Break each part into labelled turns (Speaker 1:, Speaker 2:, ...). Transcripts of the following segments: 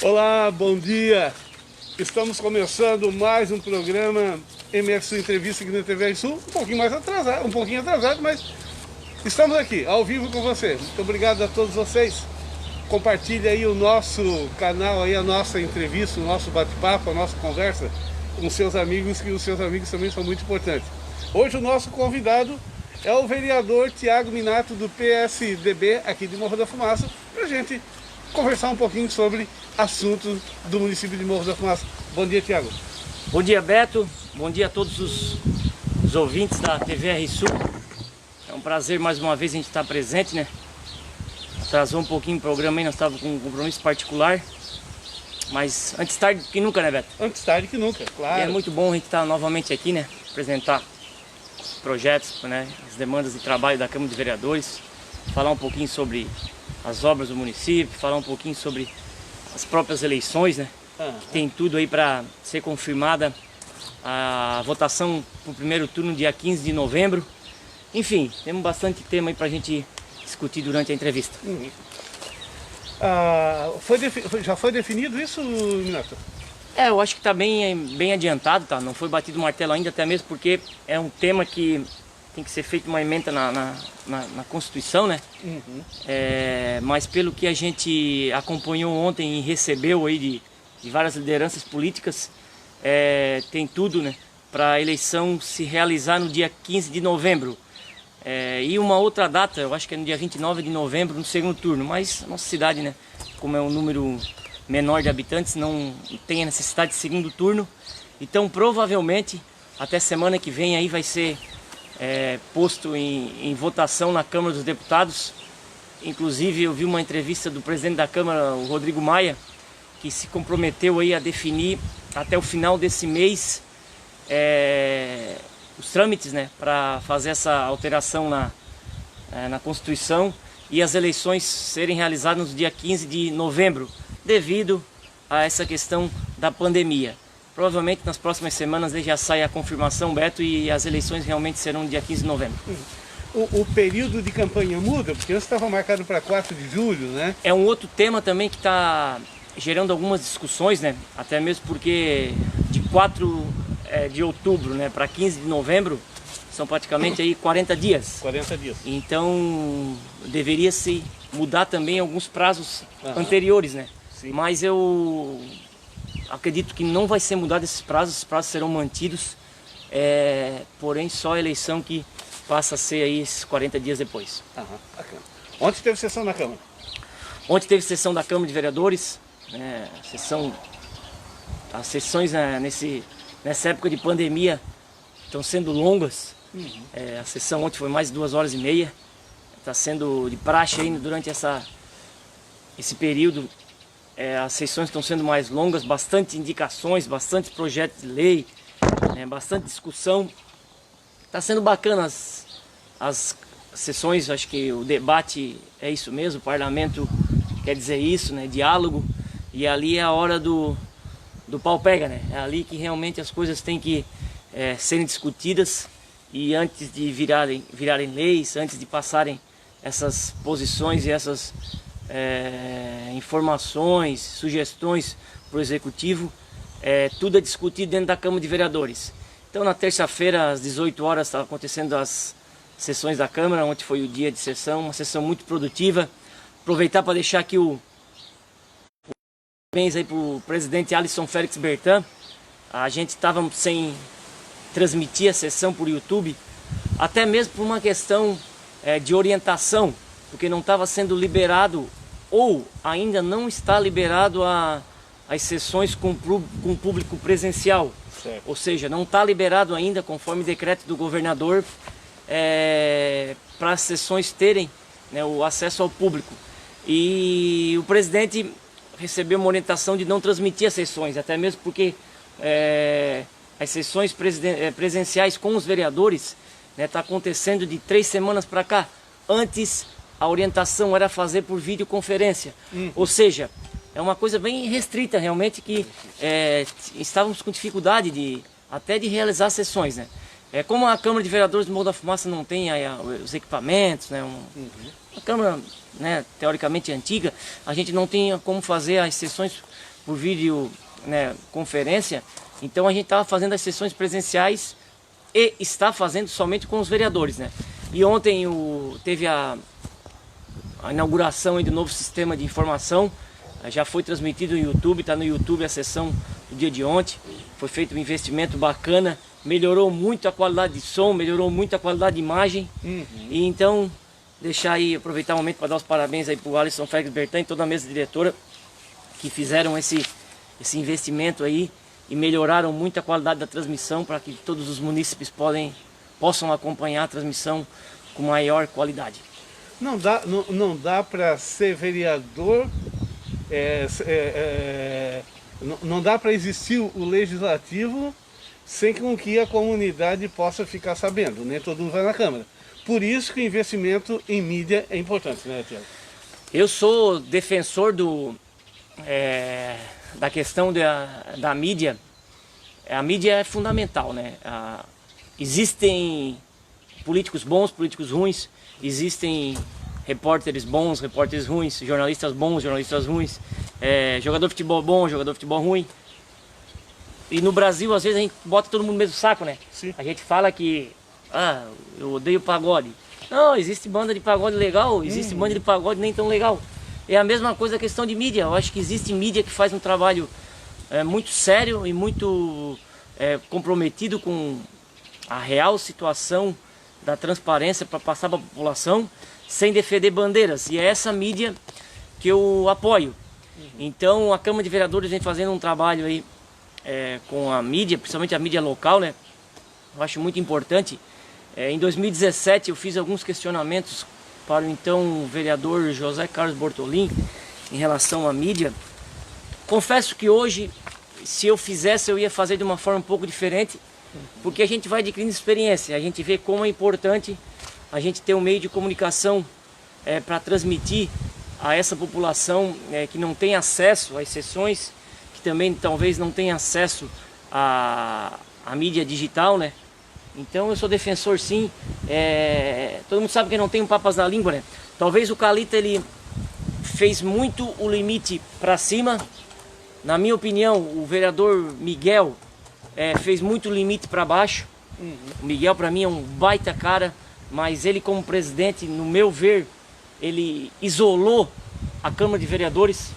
Speaker 1: Olá, bom dia! Estamos começando mais um programa MF Entrevista aqui na TV Sul, um pouquinho atrasado, mas estamos aqui, ao vivo com você. Muito obrigado a todos vocês. Compartilhe aí o nosso canal, aí a nossa entrevista, o nosso bate-papo, a nossa conversa com seus amigos, que os seus amigos também são muito importantes. Hoje o nosso convidado é o vereador Thiago Minato, do PSDB, aqui de Morro da Fumaça, para a gente conversar um pouquinho sobre assuntos do município de Morro da Fumaça. Bom dia, Thiago.
Speaker 2: Bom dia, Beto. Bom dia a todos os ouvintes da TV Sul. É um prazer mais uma vez a gente estar presente, né? Atrasou um pouquinho o programa aí, nós estávamos com um compromisso particular. Mas antes tarde que nunca, né, Beto?
Speaker 1: Antes tarde que nunca, claro.
Speaker 2: E é muito bom a gente estar novamente aqui, né? Apresentar os projetos, né? As demandas de trabalho da Câmara de Vereadores. Falar um pouquinho sobre as obras do município, falar um pouquinho sobre as próprias eleições, né? Tem tudo aí para ser confirmada a votação para o primeiro turno, dia 15 de novembro. Enfim, temos bastante tema aí para a gente discutir durante a entrevista.
Speaker 1: Já foi definido isso, Minato?
Speaker 2: Eu acho que está bem adiantado, tá? Não foi batido o martelo ainda, até mesmo porque é um tema que tem que ser feita uma emenda na Constituição, né? Mas pelo que a gente acompanhou ontem e recebeu aí de várias lideranças políticas, tem tudo, né, para a eleição se realizar no dia 15 de novembro. E uma outra data, eu acho que é no dia 29 de novembro, no segundo turno. Mas a nossa cidade, né, como é um número menor de habitantes, não tem a necessidade de segundo turno. Então provavelmente até semana que vem aí vai ser posto em votação na Câmara dos Deputados. Inclusive eu vi uma entrevista do presidente da Câmara, o Rodrigo Maia, que se comprometeu aí a definir até o final desse mês os trâmites, né, para fazer essa alteração na Constituição e as eleições serem realizadas no dia 15 de novembro, devido a essa questão da pandemia. Provavelmente nas próximas semanas já sai a confirmação, Beto, e as eleições realmente serão no dia 15 de novembro.
Speaker 1: O período de campanha muda? Porque antes estava marcado para 4 de julho, né?
Speaker 2: É um outro tema também que está gerando algumas discussões, né? Até mesmo porque de 4 de outubro, né, para 15 de novembro são praticamente aí 40 dias.
Speaker 1: 40 dias.
Speaker 2: Então deveria se mudar também alguns prazos anteriores, né?
Speaker 1: Sim.
Speaker 2: Mas eu acredito que não vai ser mudado esses prazos, os prazos serão mantidos, porém só a eleição que passa a ser aí esses 40 dias depois.
Speaker 1: Bacana. Ontem teve sessão na Câmara?
Speaker 2: Ontem teve sessão da Câmara de Vereadores, as sessões nessa época de pandemia estão sendo longas. A sessão ontem foi mais de 2h30, está sendo de praxe ainda durante esse período. As sessões estão sendo mais longas, bastante indicações, bastante projetos de lei, bastante discussão. Está sendo bacana as sessões, acho que o debate é isso mesmo, o parlamento quer dizer isso, né? Diálogo, e ali é a hora do pau pega, né? É ali que realmente as coisas têm que serem discutidas, e antes de virarem leis, antes de passarem essas posições e essas informações, sugestões para o Executivo, tudo é discutido dentro da Câmara de Vereadores. Então na terça-feira às 18 horas está acontecendo as sessões da Câmara. Ontem foi o dia de sessão, uma sessão muito produtiva. Aproveitar para deixar aqui parabéns aí para o presidente Alisson Félix Bertan. A gente estava sem transmitir a sessão por YouTube, até mesmo por uma questão de orientação, porque não estava sendo liberado, ou ainda não está liberado as sessões com público presencial.
Speaker 1: Certo.
Speaker 2: Ou seja, não está liberado ainda, conforme decreto do governador, para as sessões terem, né, o acesso ao público. E o presidente recebeu uma orientação de não transmitir as sessões, até mesmo porque as sessões presenciais com os vereadores está acontecendo de 3 semanas para cá. Antes a orientação era fazer por videoconferência, ou seja, é uma coisa bem restrita realmente, que estávamos com dificuldade até de realizar sessões, né? Como a Câmara de Vereadores do Morro da Fumaça não tem os equipamentos, né, a Câmara, né, teoricamente antiga, a gente não tem como fazer as sessões por vídeo, né, conferência. Então a gente estava fazendo as sessões presenciais e está fazendo somente com os vereadores, né? E ontem teve a inauguração aí do novo sistema de informação, já foi transmitido no YouTube, está no YouTube a sessão do dia de ontem. Foi feito um investimento bacana, melhorou muito a qualidade de som, melhorou muito a qualidade de imagem. E então, deixar aí, aproveitar o momento para dar os parabéns aí para o Alisson Félix Bertan e toda a mesa diretora que fizeram esse investimento aí e melhoraram muito a qualidade da transmissão para que todos os munícipes possam acompanhar a transmissão com maior qualidade.
Speaker 1: Não dá para ser vereador, não dá para existir o legislativo sem com que a comunidade possa ficar sabendo, nem todo mundo vai na Câmara. Por isso que o investimento em mídia é importante, né, Tiago?
Speaker 2: Eu sou defensor da questão da mídia. A mídia é fundamental, né? Existem políticos bons, políticos ruins, existem repórteres bons, repórteres ruins, jornalistas bons, jornalistas ruins, jogador de futebol bom, jogador de futebol ruim. E no Brasil, às vezes, a gente bota todo mundo no mesmo saco, né?
Speaker 1: Sim.
Speaker 2: A gente fala que, eu odeio pagode. Não, existe banda de pagode legal, existe banda de pagode nem tão legal. É a mesma coisa a questão de mídia. Eu acho que existe mídia que faz um trabalho muito sério e muito comprometido com a real situação da transparência para passar para a população sem defender bandeiras. E é essa mídia que eu apoio. Então a Câmara de Vereadores vem fazendo um trabalho aí com a mídia, principalmente a mídia local, né? Eu acho muito importante. Em 2017 eu fiz alguns questionamentos para o então vereador José Carlos Bortolin em relação à mídia. Confesso que hoje, se eu fizesse, eu ia fazer de uma forma um pouco diferente, porque a gente vai adquirindo experiência, a gente vê como é importante a gente ter um meio de comunicação para transmitir a essa população que não tem acesso às sessões, que também talvez não tenha acesso à mídia digital, né? Então eu sou defensor sim, todo mundo sabe que eu não tenho papas na língua, né? Talvez o Calita ele fez muito o limite para cima. Na minha opinião, o vereador Miguel fez muito o limite para baixo. O Miguel para mim é um baita cara, mas ele como presidente, no meu ver, ele isolou a Câmara de Vereadores.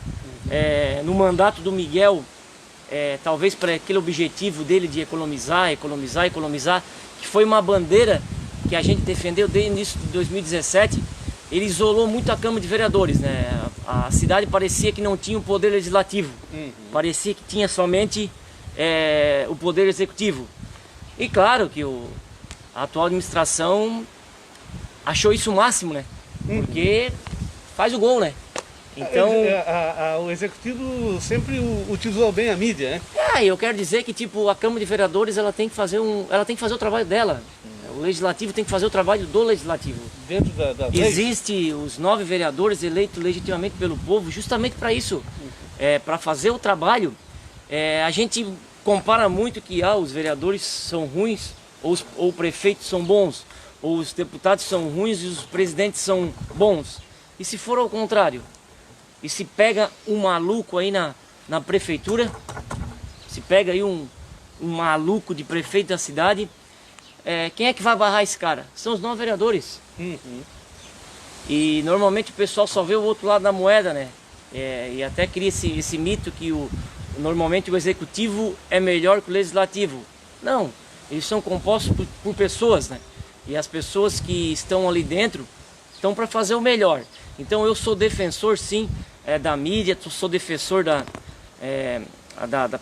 Speaker 2: No mandato do Miguel, talvez para aquele objetivo dele de economizar, que foi uma bandeira que a gente defendeu desde o início de 2017, ele isolou muito a Câmara de Vereadores, né? A cidade parecia que não tinha o poder legislativo, parecia que tinha somente o poder executivo. E claro que a atual administração achou isso o máximo, né? Porque faz o gol, né? Então,
Speaker 1: o executivo sempre utilizou bem a mídia, né?
Speaker 2: Eu quero dizer que tipo a Câmara de Vereadores ela tem que fazer o trabalho dela. O legislativo tem que fazer o trabalho do legislativo.
Speaker 1: Dentro da lei.
Speaker 2: Existe os 9 vereadores eleitos legitimamente pelo povo, justamente para isso, para fazer o trabalho. A gente compara muito que os vereadores são ruins, ou os prefeitos são bons, ou os deputados são ruins e os presidentes são bons. E se for ao contrário? E se pega um maluco aí na prefeitura, se pega aí um maluco de prefeito da cidade, quem é que vai barrar esse cara? São os 9 vereadores. E normalmente o pessoal só vê o outro lado da moeda, né? E até cria esse mito que normalmente o executivo é melhor que o legislativo. Não, eles são compostos por pessoas, né? E as pessoas que estão ali dentro estão para fazer o melhor. Então eu sou defensor sim da mídia, sou defensor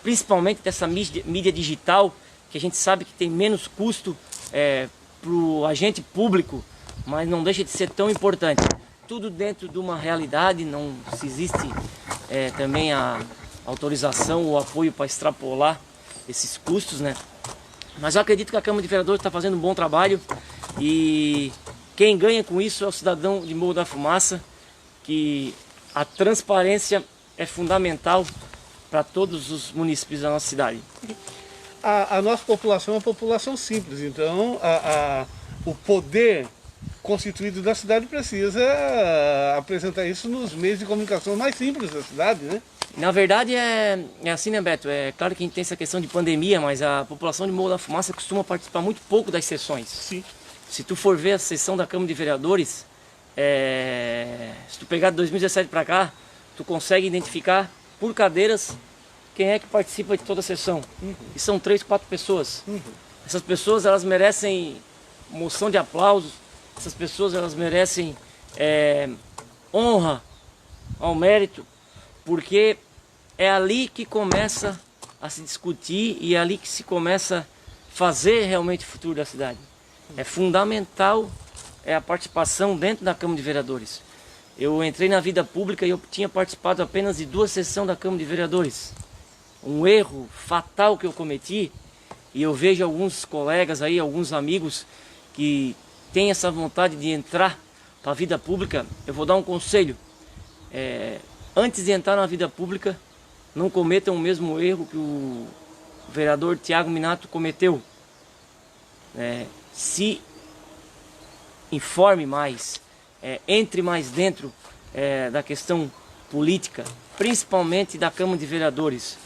Speaker 2: principalmente dessa mídia digital, que a gente sabe que tem menos custo para o agente público, mas não deixa de ser tão importante. Tudo dentro de uma realidade, não se existe também a autorização ou apoio para extrapolar esses custos, né? Mas eu acredito que a Câmara de Vereadores está fazendo um bom trabalho e quem ganha com isso é o cidadão de Morro da Fumaça, que a transparência é fundamental para todos os munícipes da nossa cidade.
Speaker 1: A nossa população é uma população simples, então o poder constituído da cidade precisa apresentar isso nos meios de comunicação mais simples da cidade, né?
Speaker 2: Na verdade é assim, né, Beto? É claro que a gente tem essa questão de pandemia, mas a população de Morro da Fumaça costuma participar muito pouco das sessões.
Speaker 1: Sim.
Speaker 2: Se tu for ver a sessão da Câmara de Vereadores, se tu pegar de 2017 para cá, tu consegue identificar por cadeiras quem é que participa de toda a sessão. E são 3, 4 pessoas. Essas pessoas, elas merecem moção de aplausos, essas pessoas, elas merecem honra ao mérito, porque é ali que começa a se discutir e é ali que se começa a fazer realmente o futuro da cidade. É fundamental a participação dentro da Câmara de Vereadores. Eu entrei na vida pública e eu tinha participado apenas de 2 sessões da Câmara de Vereadores. Um erro fatal que eu cometi, e eu vejo alguns colegas aí, alguns amigos que têm essa vontade de entrar para a vida pública. Eu vou dar um conselho. Antes de entrar na vida pública, não cometam o mesmo erro que o vereador Tiago Minato cometeu. Se informe mais, entre mais dentro da questão política, principalmente da Câmara de Vereadores,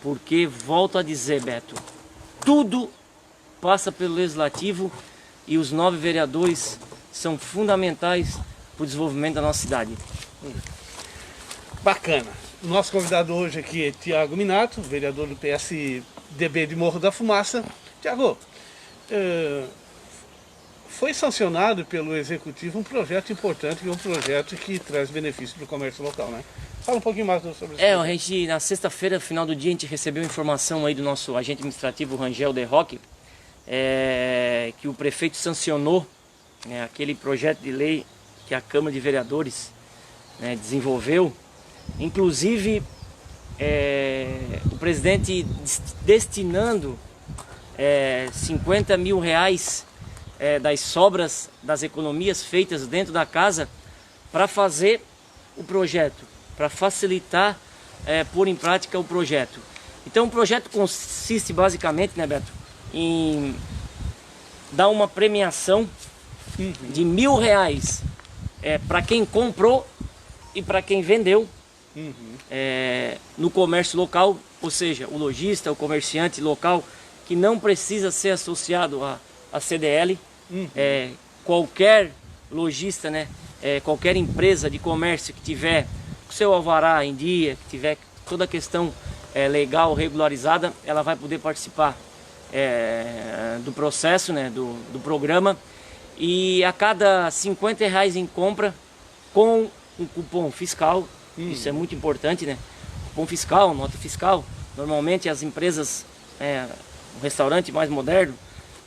Speaker 2: porque, volto a dizer, Beto, tudo passa pelo Legislativo e os 9 vereadores são fundamentais para o desenvolvimento da nossa cidade.
Speaker 1: Bacana. Nosso convidado hoje aqui é Tiago Minato, vereador do PSDB de Morro da Fumaça. Tiago, foi sancionado pelo Executivo um projeto importante, que é um projeto que traz benefício para o comércio local, né? Fala um pouquinho mais sobre isso.
Speaker 2: A gente, na sexta-feira, final do dia, a gente recebeu informação aí do nosso agente administrativo, Rangel De Roque, que o prefeito sancionou aquele projeto de lei que a Câmara de Vereadores desenvolveu. Inclusive, o presidente destinando 50 mil reais das sobras das economias feitas dentro da casa para fazer o projeto, para facilitar pôr em prática o projeto. Então o projeto consiste basicamente, né, Beto, em dar uma premiação de R$1.000 para quem comprou e para quem vendeu no comércio local, ou seja, o lojista, o comerciante local que não precisa ser associado à CDL, qualquer lojista, qualquer empresa de comércio que tiver o seu alvará em dia, que tiver toda a questão legal, regularizada, ela vai poder participar do processo, do programa, e a cada R$50 em compra com um cupom fiscal, isso é muito importante, cupom fiscal, nota fiscal. Normalmente as empresas, um restaurante mais moderno,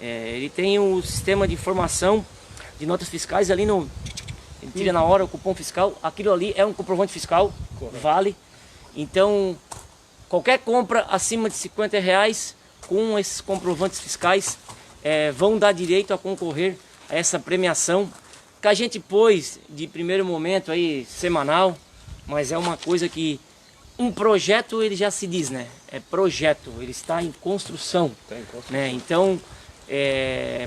Speaker 2: ele tem um sistema de informação de notas fiscais ali no... Ele tira na hora o cupom fiscal, aquilo ali é um comprovante fiscal, vale. Então, qualquer compra acima de R$50 com esses comprovantes fiscais vão dar direito a concorrer a essa premiação, que a gente pôs de primeiro momento aí semanal, mas é uma coisa que um projeto ele já se diz, é projeto, ele está em construção, Então,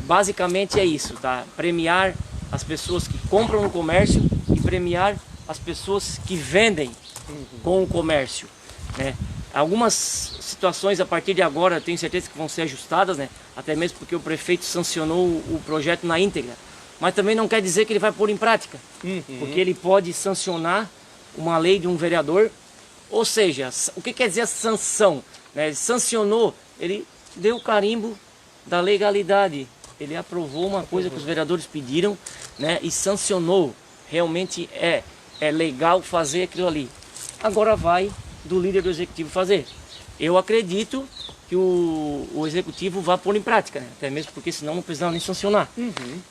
Speaker 2: basicamente é isso, tá? Premiar as pessoas que compram no comércio e premiar as pessoas que vendem com o comércio, Algumas situações a partir de agora eu tenho certeza que vão ser ajustadas, até mesmo porque o prefeito sancionou o projeto na íntegra, mas também não quer dizer que ele vai pôr em prática, porque ele pode sancionar uma lei de um vereador, ou seja, o que quer dizer a sanção? Ele sancionou, ele deu o carimbo da legalidade, ele aprovou uma coisa que os vereadores pediram, e sancionou, realmente é legal fazer aquilo ali. Agora vai do líder do executivo fazer. Eu acredito que o executivo vá pôr em prática, até mesmo porque senão não precisava nem sancionar.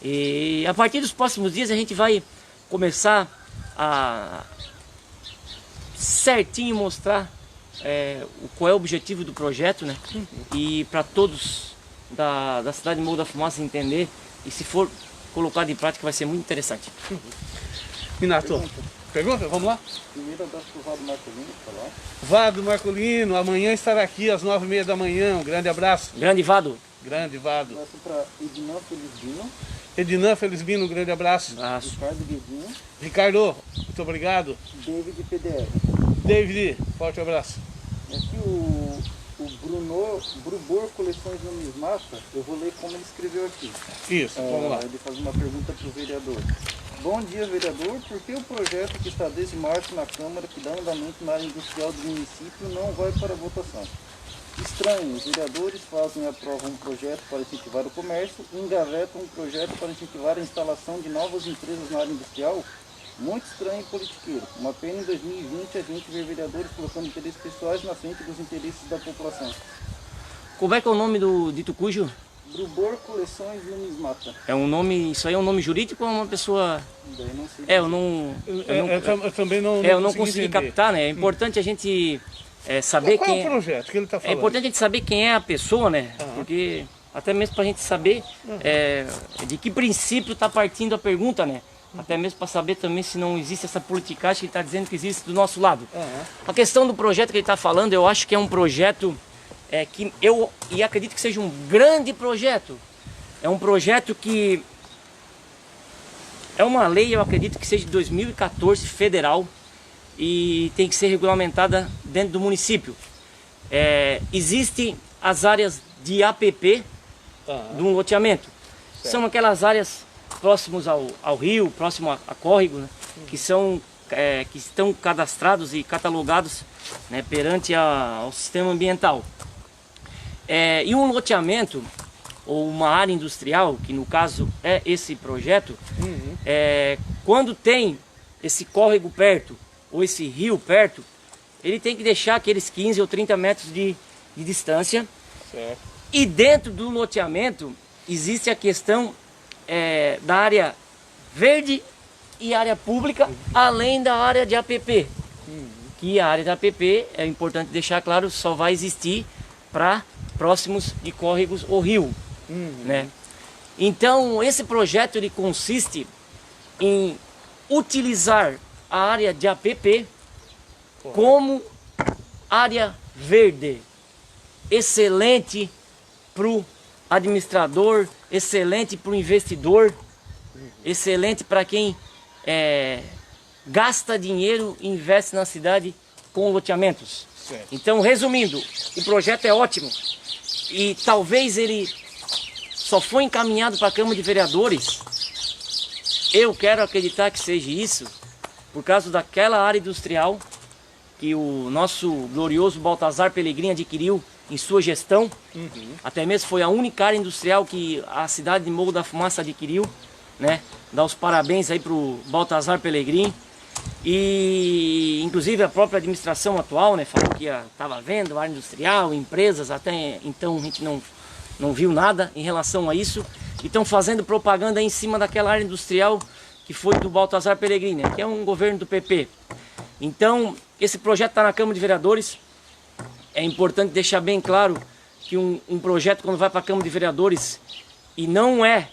Speaker 2: E a partir dos próximos dias a gente vai começar a certinho mostrar qual é o objetivo do projeto, e para todos da cidade de Morro da Fumaça entender, e se for colocado em prática vai ser muito interessante.
Speaker 1: Minato, pergunta? Vamos lá?
Speaker 3: Primeiro abraço para o Vado Marcolino, falar.
Speaker 1: Vado Marcolino, amanhã estará aqui às 9h30 da manhã. Um grande abraço.
Speaker 2: Grande Vado.
Speaker 1: Grande Vado.
Speaker 3: Um abraço para Edinão Felizino.
Speaker 1: Ednan Felizmino, um grande abraço.
Speaker 2: Abraço.
Speaker 3: Ricardo Guedinho,
Speaker 1: Ricardo, muito obrigado.
Speaker 3: David PDR.
Speaker 1: David, forte abraço.
Speaker 3: Aqui o Brubor Coleções Numismata, eu vou ler como ele escreveu aqui.
Speaker 1: Isso, vamos lá.
Speaker 3: Ele faz uma pergunta para o vereador. Bom dia, vereador. Por que o projeto que está desde março na Câmara, que dá andamento na área industrial do município, não vai para votação? Estranho, os vereadores fazem e aprovam um projeto para incentivar o comércio e engavetam um projeto para incentivar a instalação de novas empresas na área industrial? Muito estranho e politiqueiro. Uma pena em 2020 a gente ver vereadores colocando interesses pessoais na frente dos interesses da população.
Speaker 2: Como é que é o nome do dito cujo?
Speaker 3: Brubor Coleções Numismata.
Speaker 2: É um nome, isso aí é um nome jurídico ou é uma pessoa...
Speaker 3: Daí não sei.
Speaker 2: Eu
Speaker 1: também
Speaker 2: não consegui captar, né? É importante a gente saber
Speaker 1: Qual
Speaker 2: quem
Speaker 1: é o projeto que ele está
Speaker 2: É
Speaker 1: falando?
Speaker 2: importante a gente saber quem é a pessoa, né? Porque até mesmo para a gente saber de que princípio está partindo a pergunta, né? Até mesmo para saber também se não existe essa politicagem que ele está dizendo que existe do nosso lado. A questão do projeto que ele está falando, eu acho que é um projeto que eu acredito que seja um grande projeto. É um projeto que é uma lei, eu acredito que seja de 2014, federal, e tem que ser regulamentada dentro do município. Existem as áreas de APP de um loteamento. Certo. São aquelas áreas próximas ao rio, próximo a córrego, né? Que estão cadastrados e catalogados, né, perante ao sistema ambiental. E um loteamento, ou uma área industrial, que no caso é esse projeto, quando tem esse córrego perto, ou esse rio perto, ele tem que deixar aqueles 15 ou 30 metros de distância. Certo. E dentro do loteamento existe a questão da área verde e área pública, além da área de APP. Que a área da APP, é importante deixar claro, só vai existir para próximos de córregos ou rio. Né? Então esse projeto ele consiste em utilizar a área de APP como área verde, excelente para o administrador, excelente para o investidor, excelente para quem gasta dinheiro e investe na cidade com loteamentos. Certo. Então, resumindo, o projeto é ótimo e talvez ele só foi encaminhado para a Câmara de Vereadores. Eu quero acreditar que seja isso, por causa daquela área industrial que o nosso glorioso Baltazar Pellegrini adquiriu em sua gestão. Até mesmo foi a única área industrial que a cidade de Morro da Fumaça adquiriu, né? Dá os parabéns aí para o Baltazar Pellegrini. E inclusive a própria administração atual, né, falou que estava vendo área industrial, empresas, até então a gente não viu nada em relação a isso. E estão fazendo propaganda aí em cima daquela área industrial que foi do Baltazar Pellegrini, que é um governo do PP. Então, esse projeto está na Câmara de Vereadores. É importante deixar bem claro que um projeto, quando vai para a Câmara de Vereadores e não é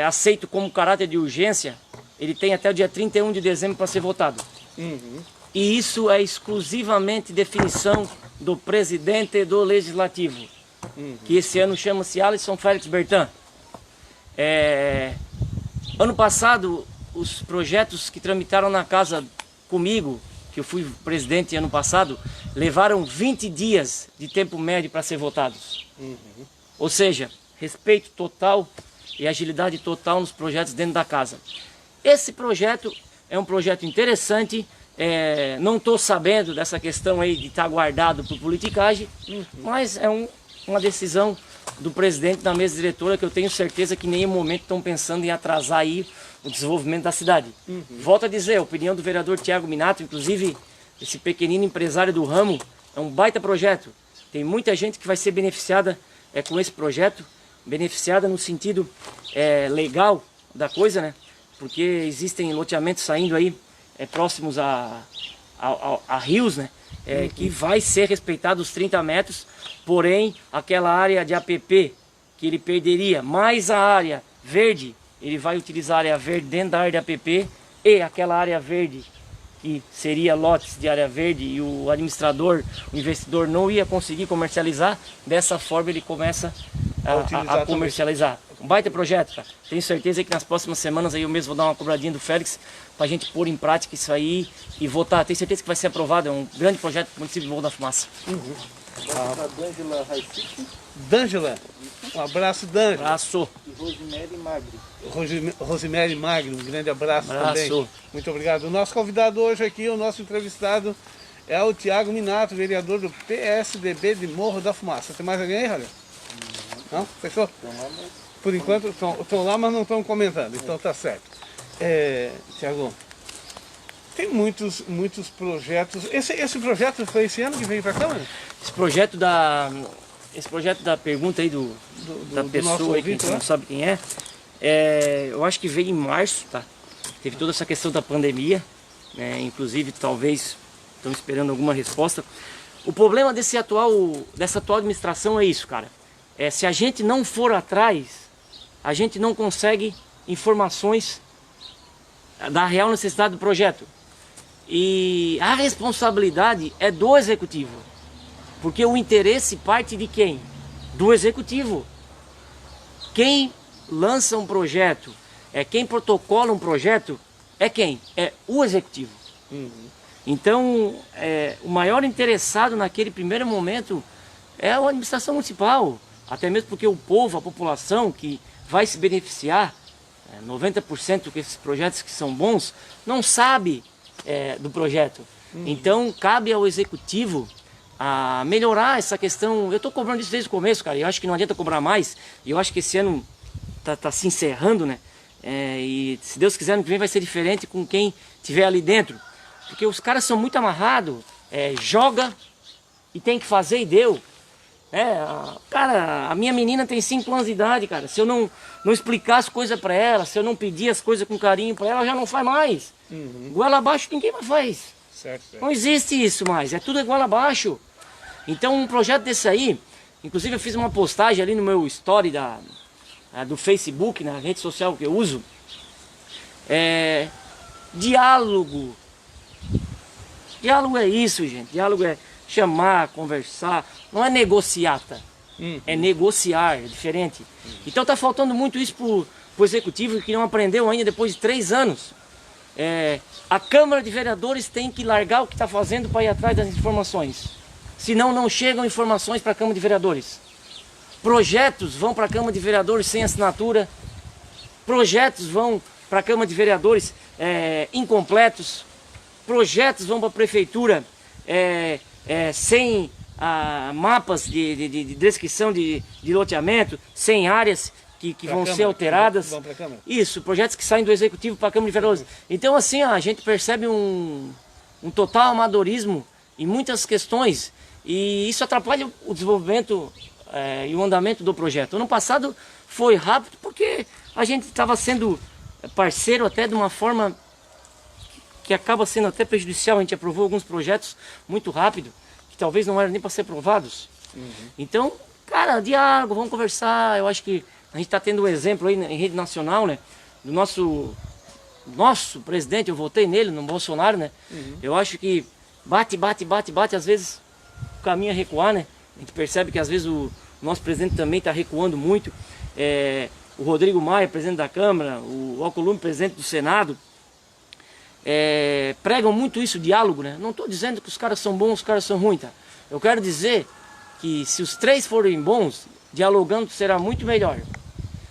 Speaker 2: aceito como caráter de urgência, ele tem até o dia 31 de dezembro para ser votado. E isso é exclusivamente definição do presidente do Legislativo, que esse ano chama-se Alisson Félix Bertan. Ano passado, os projetos que tramitaram na casa comigo, que eu fui presidente ano passado, levaram 20 dias de tempo médio para ser votados. Ou seja, respeito total e agilidade total nos projetos dentro da casa. Esse projeto é um projeto interessante, não estou sabendo dessa questão aí de estar guardado por politicagem, mas é uma decisão do presidente da mesa diretora que eu tenho certeza que em nenhum momento estão pensando em atrasar aí o desenvolvimento da cidade. Volto a dizer, a opinião do vereador Thiago Minato, inclusive esse pequenino empresário do ramo, é um baita projeto. Tem muita gente que vai ser beneficiada com esse projeto, beneficiada no sentido legal da coisa, né? Porque existem loteamentos saindo aí próximos a rios, né? Que vai ser respeitado os 30 metros, porém aquela área de APP que ele perderia, mais a área verde, ele vai utilizar a área verde dentro da área de APP e aquela área verde que seria lotes de área verde e o administrador, o investidor não ia conseguir comercializar, dessa forma ele começa a comercializar. Um baita projeto, cara. Tenho certeza que nas próximas semanas aí eu mesmo vou dar uma cobradinha do Félix pra gente pôr em prática isso aí e votar. Tenho certeza que vai ser aprovado. É um grande projeto do município de Morro da Fumaça.
Speaker 3: A D'Angela Raicic
Speaker 1: D'Angela, um abraço, D'Angela.
Speaker 2: Abraço.
Speaker 3: e Rosemary Magri.
Speaker 1: Rosemary Magno, um grande abraço,
Speaker 2: Abraço.
Speaker 1: também. Muito obrigado. O nosso convidado hoje aqui, o nosso entrevistado, é o Thiago Minato, vereador do PSDB de Morro da Fumaça. Tem mais alguém aí, Rogério? Não? Fechou?
Speaker 3: Então, lá, mas
Speaker 1: Por enquanto estão lá, mas não estão comentando, então tá certo. Thiago, tem muitos projetos. Esse projeto foi esse ano que veio para a Câmara?
Speaker 2: Esse projeto da pergunta aí da
Speaker 1: do
Speaker 2: pessoa
Speaker 1: nosso
Speaker 2: aí que a
Speaker 1: ouvinte,
Speaker 2: gente não
Speaker 1: né?
Speaker 2: sabe quem é, eu acho que veio em março, tá? Teve toda essa questão da pandemia, né? Inclusive talvez estão esperando alguma resposta. O problema dessa atual administração é isso, cara. Se a gente não for atrás, a gente não consegue informações da real necessidade do projeto. E a responsabilidade é do executivo. Porque o interesse parte de quem? Do executivo. Quem lança um projeto, quem protocola um projeto, é quem? É o executivo. Então, o maior interessado naquele primeiro momento é a administração municipal. Até mesmo porque o povo, a população que vai se beneficiar, 90% desses projetos que são bons, não sabe do projeto. Então, cabe ao executivo a melhorar essa questão. Eu estou cobrando isso desde o começo, cara, e eu acho que não adianta cobrar mais. E eu acho que esse ano tá se encerrando, né? E se Deus quiser, no que vem vai ser diferente com quem estiver ali dentro. Porque os caras são muito amarrados, joga e tem que fazer e deu. Cara, a minha menina tem 5 anos de idade, cara. Se eu não explicar as coisas pra ela, se eu não pedir as coisas com carinho pra ela, ela já não faz mais. Goela abaixo ninguém mais faz.
Speaker 1: Certo.
Speaker 2: Não existe isso mais, é tudo igual abaixo. Então um projeto desse aí, inclusive eu fiz uma postagem ali no meu story do Facebook, na rede social que eu uso. Diálogo. Diálogo é isso, gente. Diálogo é chamar, conversar. Não é negociata. É negociar, é diferente. Então tá faltando muito isso pro executivo que não aprendeu ainda depois de 3 anos. A Câmara de Vereadores tem que largar o que está fazendo para ir atrás das informações. Senão não chegam informações para a Câmara de Vereadores. Projetos vão para a Câmara de Vereadores sem assinatura. Projetos vão para a Câmara de Vereadores incompletos. Projetos vão para a Prefeitura sem mapas de descrição de loteamento, sem áreas que vão ser alteradas.
Speaker 1: Vão pra Câmara.
Speaker 2: Isso, projetos que saem do Executivo para a Câmara de Vereadores. Então assim, a gente percebe um total amadorismo em muitas questões e isso atrapalha o desenvolvimento e o andamento do projeto. Ano passado foi rápido porque a gente estava sendo parceiro até de uma forma que acaba sendo até prejudicial. A gente aprovou alguns projetos muito rápido, que talvez não eram nem para ser aprovados. Então, cara, diálogo, vamos conversar. Eu acho que a gente está tendo um exemplo aí em rede nacional, né? Do nosso presidente, eu votei nele, no Bolsonaro, né? Eu acho que bate, às vezes o caminho é recuar, né? A gente percebe que às vezes o nosso presidente também está recuando muito. O Rodrigo Maia, presidente da Câmara, o Alcolumbre, presidente do Senado, pregam muito isso, diálogo, né? Não estou dizendo que os caras são bons, os caras são ruins, tá? Eu quero dizer que se os 3 forem bons, dialogando será muito melhor.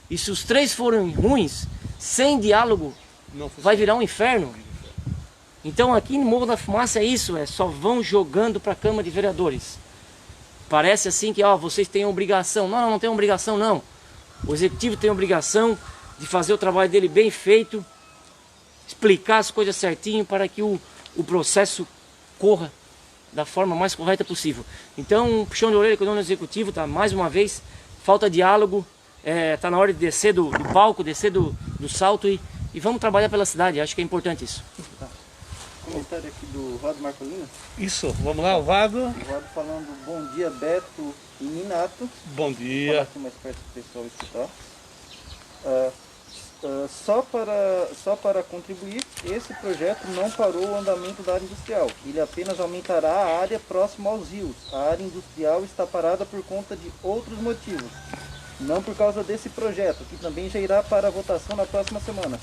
Speaker 2: E se os 3 forem ruins, sem diálogo, vai virar um inferno. Então aqui no Morro da Fumaça é isso, só vão jogando para a Câmara de Vereadores. Parece assim que vocês têm obrigação. Não tem obrigação não. O Executivo tem obrigação de fazer o trabalho dele bem feito, explicar as coisas certinho para que o processo corra da forma mais correta possível. Então, puxão de orelha com o dono executivo, tá? Mais uma vez, falta diálogo, tá na hora de descer do palco, descer do salto e vamos trabalhar pela cidade. Acho que é importante isso.
Speaker 3: Tá. Comentário aqui do Vado Marcolino.
Speaker 1: Isso, vamos lá, o Vado.
Speaker 3: O Vado falando bom dia, Beto e Minato.
Speaker 1: Bom
Speaker 3: Vou falar
Speaker 1: dia.
Speaker 3: aqui mais perto do pessoal escutar. Só para contribuir, esse projeto não parou o andamento da área industrial. Ele apenas aumentará a área próxima aos rios. A área industrial está parada por conta de outros motivos. não por causa desse projeto, que também já irá para a votação na próxima semana.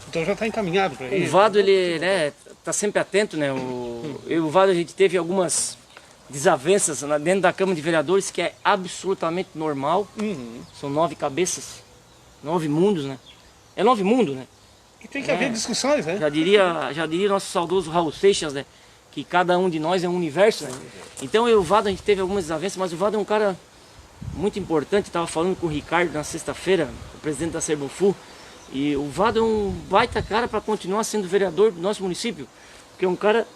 Speaker 1: Então já está encaminhado para
Speaker 2: O
Speaker 1: isso.
Speaker 2: Vado, ele, né, tá sempre atento, né? Eu e o Vado, a gente teve algumas desavenças dentro da Câmara de Vereadores, que é absolutamente normal. São 9 cabeças, 9 mundos, né? É 9 mundos, né?
Speaker 1: E tem que haver discussões, né?
Speaker 2: Já diria nosso saudoso Raul Seixas, né? Que cada um de nós é um universo, né? Então eu e o Vado, a gente teve algumas desavenças, mas o Vado é um cara muito importante. Estava falando com o Ricardo na sexta-feira, o presidente da Serbofu. E o Vado é um baita cara para continuar sendo vereador do nosso município, porque é um cara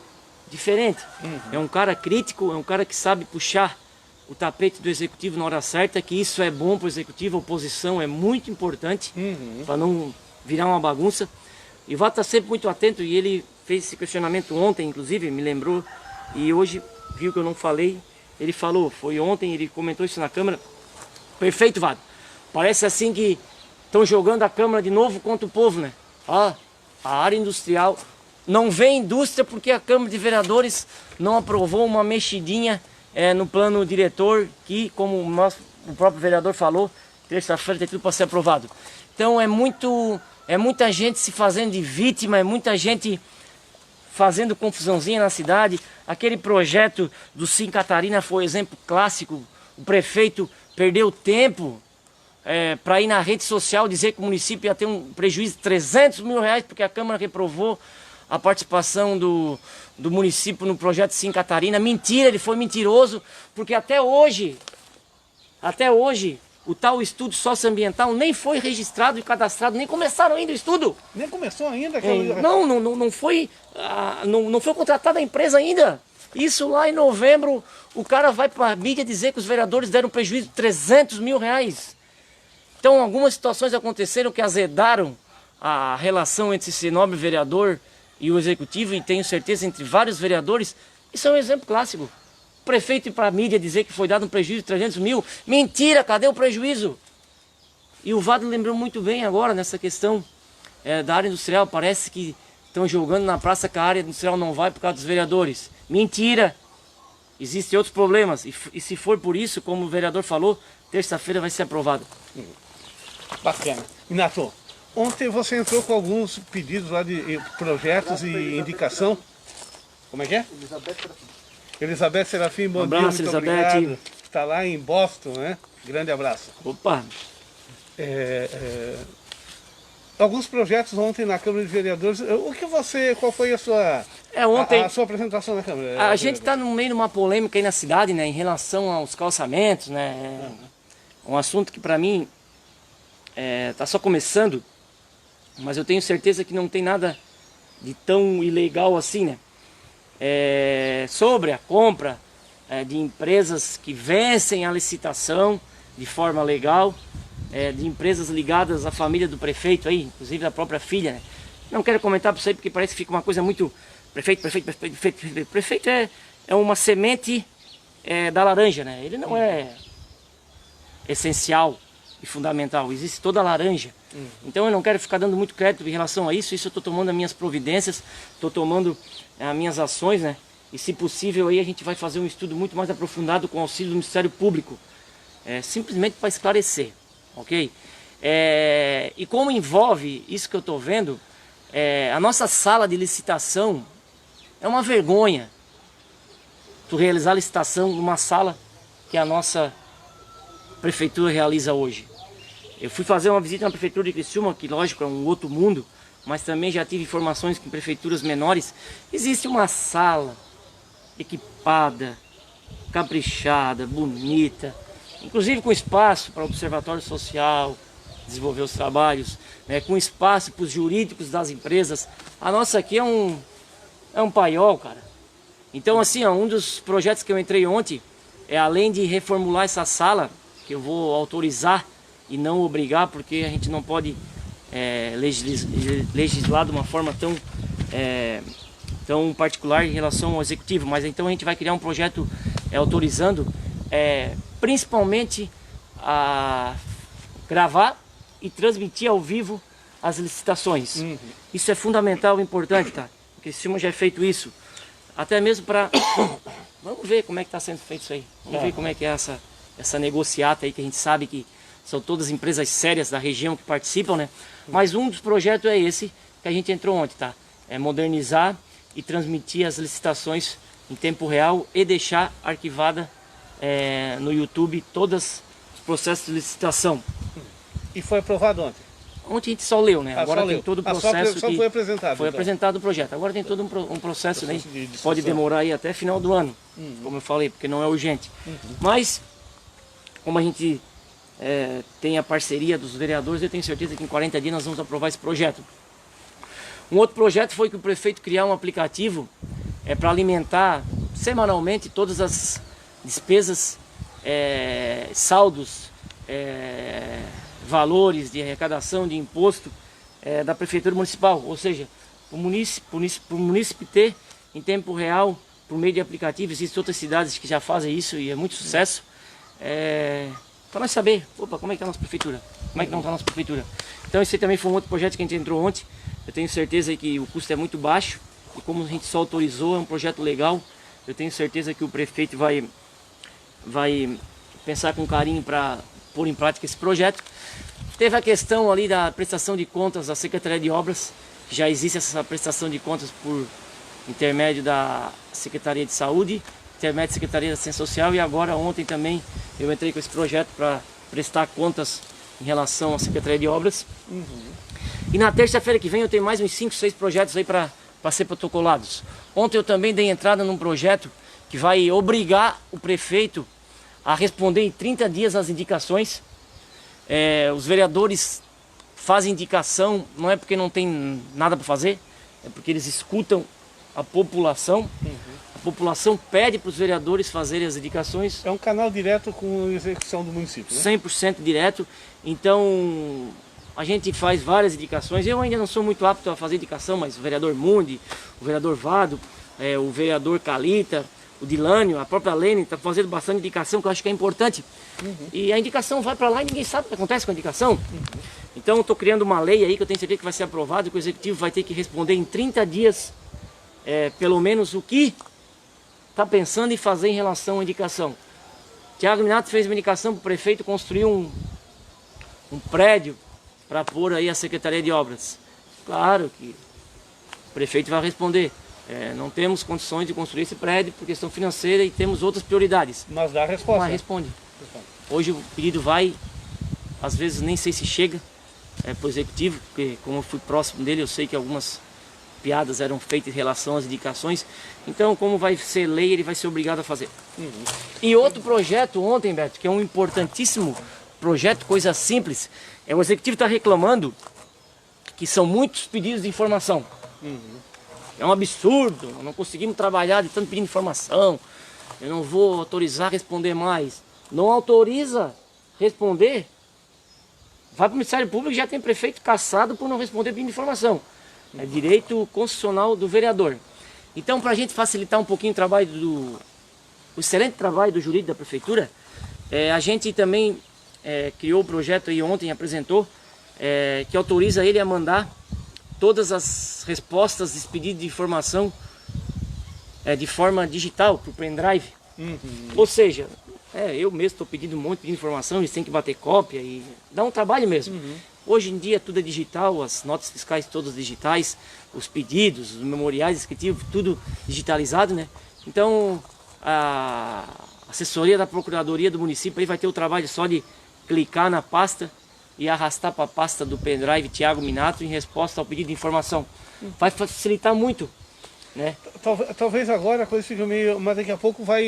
Speaker 2: diferente, é um cara crítico, é um cara que sabe puxar o tapete do executivo na hora certa, que isso é bom para o executivo, a oposição é muito importante para não virar uma bagunça. E o Vado está sempre muito atento e ele fez esse questionamento ontem, inclusive, me lembrou, e hoje viu que eu não falei, ele falou, foi ontem, ele comentou isso na Câmara. Perfeito, Vado, parece assim que estão jogando a Câmara de novo contra o povo, né? Ah, a área industrial não vê indústria porque a Câmara de Vereadores não aprovou uma mexidinha no plano diretor que, como o próprio vereador falou, terça-feira tem tudo para ser aprovado. Então é muita gente se fazendo de vítima, é muita gente fazendo confusãozinha na cidade. Aquele projeto do Sim Catarina foi exemplo clássico. O prefeito perdeu tempo para ir na rede social dizer que o município ia ter um prejuízo de 300 mil reais porque a Câmara reprovou a participação do município no projeto Sim Catarina. Mentira, ele foi mentiroso, porque até hoje, o tal estudo socioambiental nem foi registrado e cadastrado, nem começaram ainda o estudo.
Speaker 1: Nem começou ainda?
Speaker 2: Não foi contratada a empresa ainda. Isso lá em novembro, o cara vai para a mídia dizer que os vereadores deram prejuízo de 300 mil reais. Então, algumas situações aconteceram que azedaram a relação entre esse nobre vereador e o executivo, e tenho certeza entre vários vereadores. Isso é um exemplo clássico. O prefeito ir para a mídia dizer que foi dado um prejuízo de 300 mil. Mentira, cadê o prejuízo? E o Vado lembrou muito bem agora nessa questão da área industrial. Parece que estão jogando na praça que a área industrial não vai por causa dos vereadores. Mentira! Existem outros problemas. E se for por isso, como o vereador falou, terça-feira vai ser aprovado.
Speaker 1: Bacana. Inato, ontem você entrou com alguns pedidos lá de projetos e indicação. Como é que é? Elizabeth Serafim, bom dia, muito
Speaker 2: Elizabeth.
Speaker 1: obrigado. Está lá em Boston, né? Grande abraço.
Speaker 2: Opa!
Speaker 1: Alguns projetos ontem na Câmara de Vereadores. Qual foi a sua,
Speaker 2: ontem,
Speaker 1: a sua apresentação na Câmara?
Speaker 2: A gente está no meio de uma polêmica aí na cidade, né, em relação aos calçamentos, né? Um assunto que para mim está só começando, mas eu tenho certeza que não tem nada de tão ilegal assim, né? Sobre a compra de empresas que vencem a licitação de forma legal, de empresas ligadas à família do prefeito aí, inclusive da própria filha, né? Não quero comentar por isso aí porque parece que fica uma coisa muito prefeito. Prefeito é uma semente da laranja, né? Ele não é essencial e fundamental, existe toda a laranja. Então eu não quero ficar dando muito crédito em relação a isso. Isso eu estou tomando as minhas providências, estou tomando as minhas ações, né? E se possível aí a gente vai fazer um estudo muito mais aprofundado com o auxílio do Ministério Público, simplesmente para esclarecer, ok? E como envolve isso que eu estou vendo, a nossa sala de licitação é uma vergonha tu realizar a licitação numa sala que a nossa prefeitura realiza hoje. Eu fui fazer uma visita na prefeitura de Criciúma, que lógico é um outro mundo, mas também já tive informações que em prefeituras menores existe uma sala equipada, caprichada, bonita, inclusive com espaço para o observatório social desenvolver os trabalhos, né, com espaço para os jurídicos das empresas. A nossa aqui é um paiol, cara. Então assim, um dos projetos que eu entrei ontem além de reformular essa sala, que eu vou autorizar e não obrigar, porque a gente não pode legislar de uma forma tão particular em relação ao executivo, mas então a gente vai criar um projeto autorizando principalmente a gravar e transmitir ao vivo as licitações. Isso é fundamental e importante, tá? Porque o Criciúma já é feito isso, até mesmo para... Vamos ver como é que está sendo feito isso aí, vamos ver como é que é essa negociata aí que a gente sabe que são todas empresas sérias da região que participam, né? Mas um dos projetos é esse que a gente entrou ontem, tá? É modernizar e transmitir as licitações em tempo real e deixar arquivada no YouTube todos os processos de licitação.
Speaker 1: E foi aprovado ontem?
Speaker 2: Ontem a gente só leu, né? Agora
Speaker 1: só
Speaker 2: tem
Speaker 1: leu.
Speaker 2: todo o processo
Speaker 1: só
Speaker 2: que
Speaker 1: foi apresentado.
Speaker 2: foi
Speaker 1: então.
Speaker 2: apresentado o projeto. Agora tem todo um processo, né?
Speaker 1: de discussão.
Speaker 2: Pode demorar aí até final do ano, como eu falei, porque não é urgente. Mas, como a gente tem a parceria dos vereadores, eu tenho certeza que em 40 dias nós vamos aprovar esse projeto. Um outro projeto foi que o prefeito criar um aplicativo para alimentar semanalmente todas as despesas, saldos, valores de arrecadação de imposto da Prefeitura Municipal. Ou seja, o munícipe ter em tempo real, por meio de aplicativo, existem outras cidades que já fazem isso e é muito sucesso, para nós saber, opa, como é que está a nossa prefeitura, como é que não está a nossa prefeitura. Então esse também foi um outro projeto que a gente entrou ontem. Eu tenho certeza que o custo é muito baixo e como a gente só autorizou, é um projeto legal. Eu tenho certeza que o prefeito vai pensar com carinho para pôr em prática esse projeto. Teve a questão ali da prestação de contas da Secretaria de Obras. Já existe essa prestação de contas por intermédio da Secretaria de Saúde, intermédio da Secretaria de Assistência Social, e agora ontem também eu entrei com esse projeto para prestar contas em relação à Secretaria de Obras. E na terça-feira que vem eu tenho mais uns 5, 6 projetos aí para ser protocolados. Ontem eu também dei entrada num projeto que vai obrigar o prefeito a responder em 30 dias às indicações. Os vereadores fazem indicação, não é porque não tem nada para fazer, é porque eles escutam a população. A população pede para os vereadores fazerem as indicações.
Speaker 1: É um canal direto com a execução do município, né?
Speaker 2: 100% direto. Então a gente faz várias indicações. Eu ainda não sou muito apto a fazer indicação, mas o vereador Mundi, o vereador Vado, o vereador Calita, o Dilânio, a própria Lene está fazendo bastante indicação, que eu acho que é importante. E a indicação vai para lá e ninguém sabe o que acontece com a indicação. Então eu estou criando uma lei aí que eu tenho certeza que vai ser aprovada, que o executivo vai ter que responder em 30 dias, pelo menos, o que está pensando em fazer em relação à indicação. Tiago Minato fez uma indicação para o prefeito construir um prédio para pôr aí a Secretaria de Obras. Claro que o prefeito vai responder. Não temos condições de construir esse prédio por questão financeira e temos outras prioridades.
Speaker 1: Mas dá a resposta.
Speaker 2: Mas responde. Hoje o pedido vai, às vezes nem sei se chega para o executivo, porque como eu fui próximo dele, eu sei que algumas piadas eram feitas em relação às indicações. Então, como vai ser lei, ele vai ser obrigado a fazer. E outro projeto ontem, Beto, que é um importantíssimo projeto, coisa simples, o executivo está reclamando que são muitos pedidos de informação. É um absurdo, não conseguimos trabalhar de tanto pedido de informação, eu não vou autorizar a responder mais. Não autoriza responder, vai para o Ministério Público e já tem prefeito cassado por não responder pedido de informação. É direito constitucional do vereador. Então, para a gente facilitar um pouquinho o trabalho o excelente trabalho do jurídico da prefeitura, a gente também criou o projeto e ontem apresentou, que autoriza ele a mandar todas as respostas desse pedido de informação de forma digital, para o pendrive. Ou seja, eu mesmo estou pedindo um monte de informação, eles têm que bater cópia e dá um trabalho mesmo. Hoje em dia tudo é digital, as notas fiscais todas digitais, os pedidos, os memoriais descritivos, tudo digitalizado, né? Então a assessoria da Procuradoria do município aí vai ter o trabalho só de clicar na pasta e arrastar para a pasta do pendrive Tiago Minato em resposta ao pedido de informação. Vai facilitar muito, né?
Speaker 1: Talvez agora a coisa fique meio... Mas daqui a pouco vai...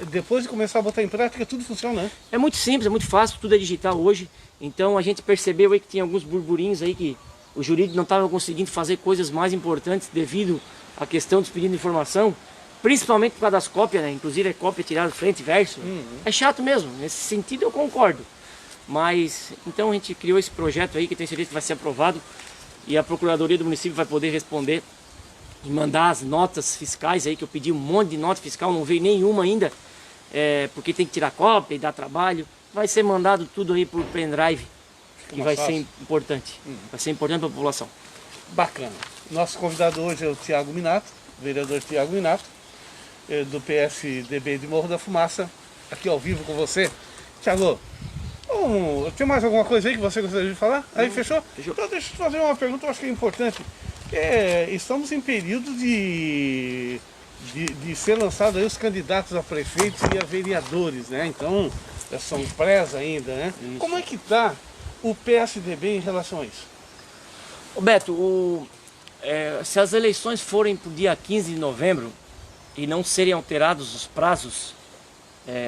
Speaker 1: Depois de começar a botar em prática, tudo funciona, né?
Speaker 2: É muito simples, é muito fácil, tudo é digital hoje. Então a gente percebeu aí que tinha alguns burburinhos aí que o jurídico não estava conseguindo fazer coisas mais importantes devido à questão dos pedidos de informação, principalmente por causa das cópias, né? Inclusive é cópia tirada frente e verso. É chato mesmo, nesse sentido eu concordo. Mas, então a gente criou esse projeto aí que tem certeza que vai ser aprovado e a Procuradoria do município vai poder responder e mandar as notas fiscais aí, que eu pedi um monte de nota fiscal, não veio nenhuma ainda, porque tem que tirar cópia e dar trabalho. Vai ser mandado tudo aí por pendrive, que vai ser importante. Vai ser importante para a população.
Speaker 1: Bacana. Nosso convidado hoje é o Tiago Minato, vereador Tiago Minato, do PSDB de Morro da Fumaça. aqui ao vivo com você. Thiago, tem mais alguma coisa aí que você gostaria de falar? Aí fechou?
Speaker 2: Fechou.
Speaker 1: Então deixa eu te fazer uma pergunta, eu acho que é importante. Estamos em período de ser lançados aí os candidatos a prefeitos e a vereadores, né? Então, são prés ainda, né?
Speaker 2: Isso.
Speaker 1: Como é que está o PSDB em relação a isso?
Speaker 2: Ô Beto, se as eleições forem para o dia 15 de novembro e não serem alterados os prazos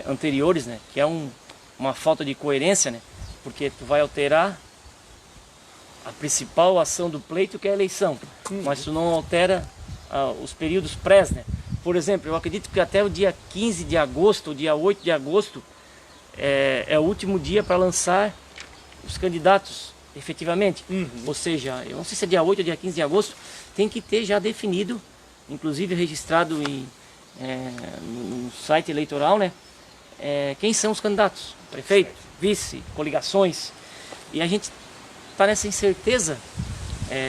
Speaker 2: anteriores, né? Que é uma falta de coerência, né? Porque tu vai alterar a principal ação do pleito, que é a eleição, mas tu não altera os períodos prés, né? Por exemplo, eu acredito que até o dia 15 de agosto, o dia 8 de agosto, é o último dia para lançar os candidatos, efetivamente. Ou seja, eu não sei se é dia 8 ou dia 15 de agosto, tem que ter já definido, inclusive registrado no site eleitoral, né? Quem são os candidatos, prefeito, vice, coligações, e a gente está nessa incerteza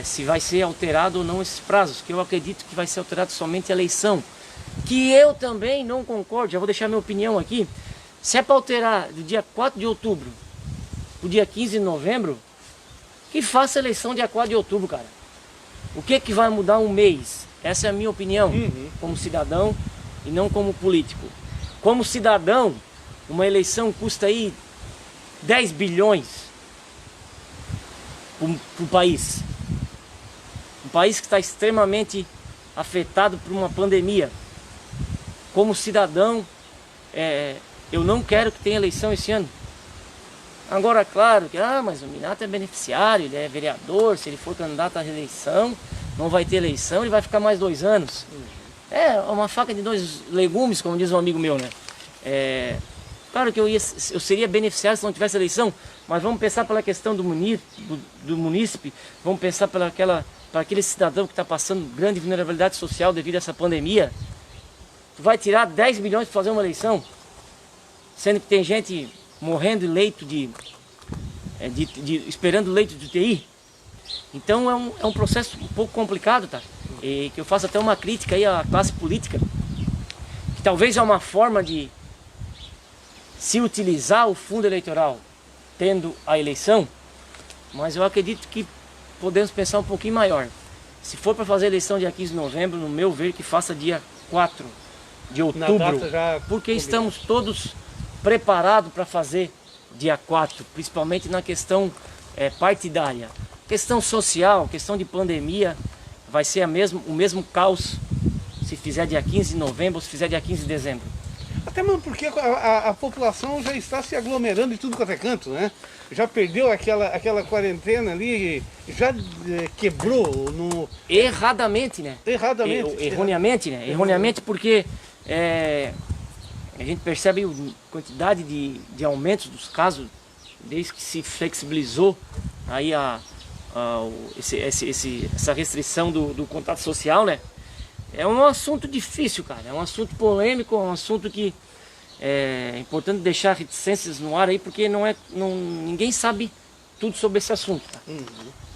Speaker 2: se vai ser alterado ou não esses prazos, que eu acredito que vai ser alterado somente a eleição, que eu também não concordo, já vou deixar minha opinião aqui. Se é para alterar do dia 4 de outubro para o dia 15 de novembro, que faça a eleição dia 4 de outubro, cara. O que vai mudar um mês? Essa é a minha opinião, como cidadão e não como político. Como cidadão, uma eleição custa aí 10 bilhões para o país. Um país que está extremamente afetado por uma pandemia. Como cidadão, eu não quero que tenha eleição esse ano. Agora, claro que mas o Minato é beneficiário, ele é vereador, se ele for candidato à reeleição, não vai ter eleição, ele vai ficar mais 2 anos. É uma faca de 2 legumes, como diz um amigo meu, né? Claro que eu seria beneficiário se não tivesse eleição, mas vamos pensar pela questão do munícipe, vamos pensar para aquele cidadão que está passando grande vulnerabilidade social devido a essa pandemia. Tu vai tirar 10 milhões para fazer uma eleição, sendo que tem gente morrendo em leito esperando leito de UTI. Então é um processo um pouco complicado, tá? E que eu faço até uma crítica aí à classe política, que talvez é uma forma de se utilizar o fundo eleitoral tendo a eleição, mas eu acredito que podemos pensar um pouquinho maior. Se for para fazer eleição dia 15 de novembro, no meu ver, que faça dia 4 de outubro, porque estamos todos preparados para fazer dia 4, principalmente na questão partidária. Questão social, questão de pandemia, vai ser o mesmo caos se fizer dia 15 de novembro ou se fizer dia 15 de dezembro.
Speaker 1: Até mesmo porque a população já está se aglomerando em tudo quanto é canto, né? Já perdeu aquela quarentena ali, já quebrou no...
Speaker 2: Erradamente, né? Erroneamente, né? Erroneamente porque a gente percebe a quantidade de aumentos dos casos desde que se flexibilizou aí essa restrição do contato social, né? É um assunto difícil, cara, é um assunto polêmico, é um assunto que é importante deixar reticências no ar aí, porque ninguém sabe tudo sobre esse assunto, tá?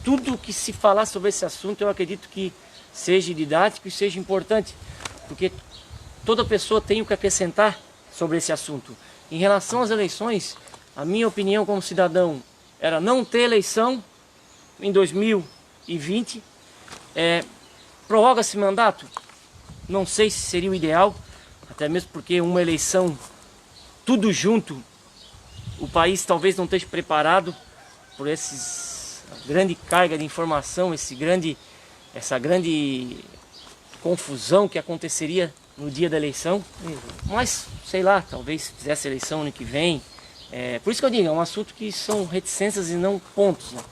Speaker 2: Tudo que se falar sobre esse assunto eu acredito que seja didático e seja importante, porque toda pessoa tem o que acrescentar sobre esse assunto. Em relação às eleições, a minha opinião como cidadão era não ter eleição em 2020. Prorroga-se mandato? Não sei se seria o ideal, até mesmo porque uma eleição tudo junto, o país talvez não esteja preparado por essa grande carga de informação, essa grande confusão que aconteceria no dia da eleição. Mas, sei lá, talvez se fizesse eleição ano que vem. Por isso que eu digo, é um assunto que são reticências e não pontos, né?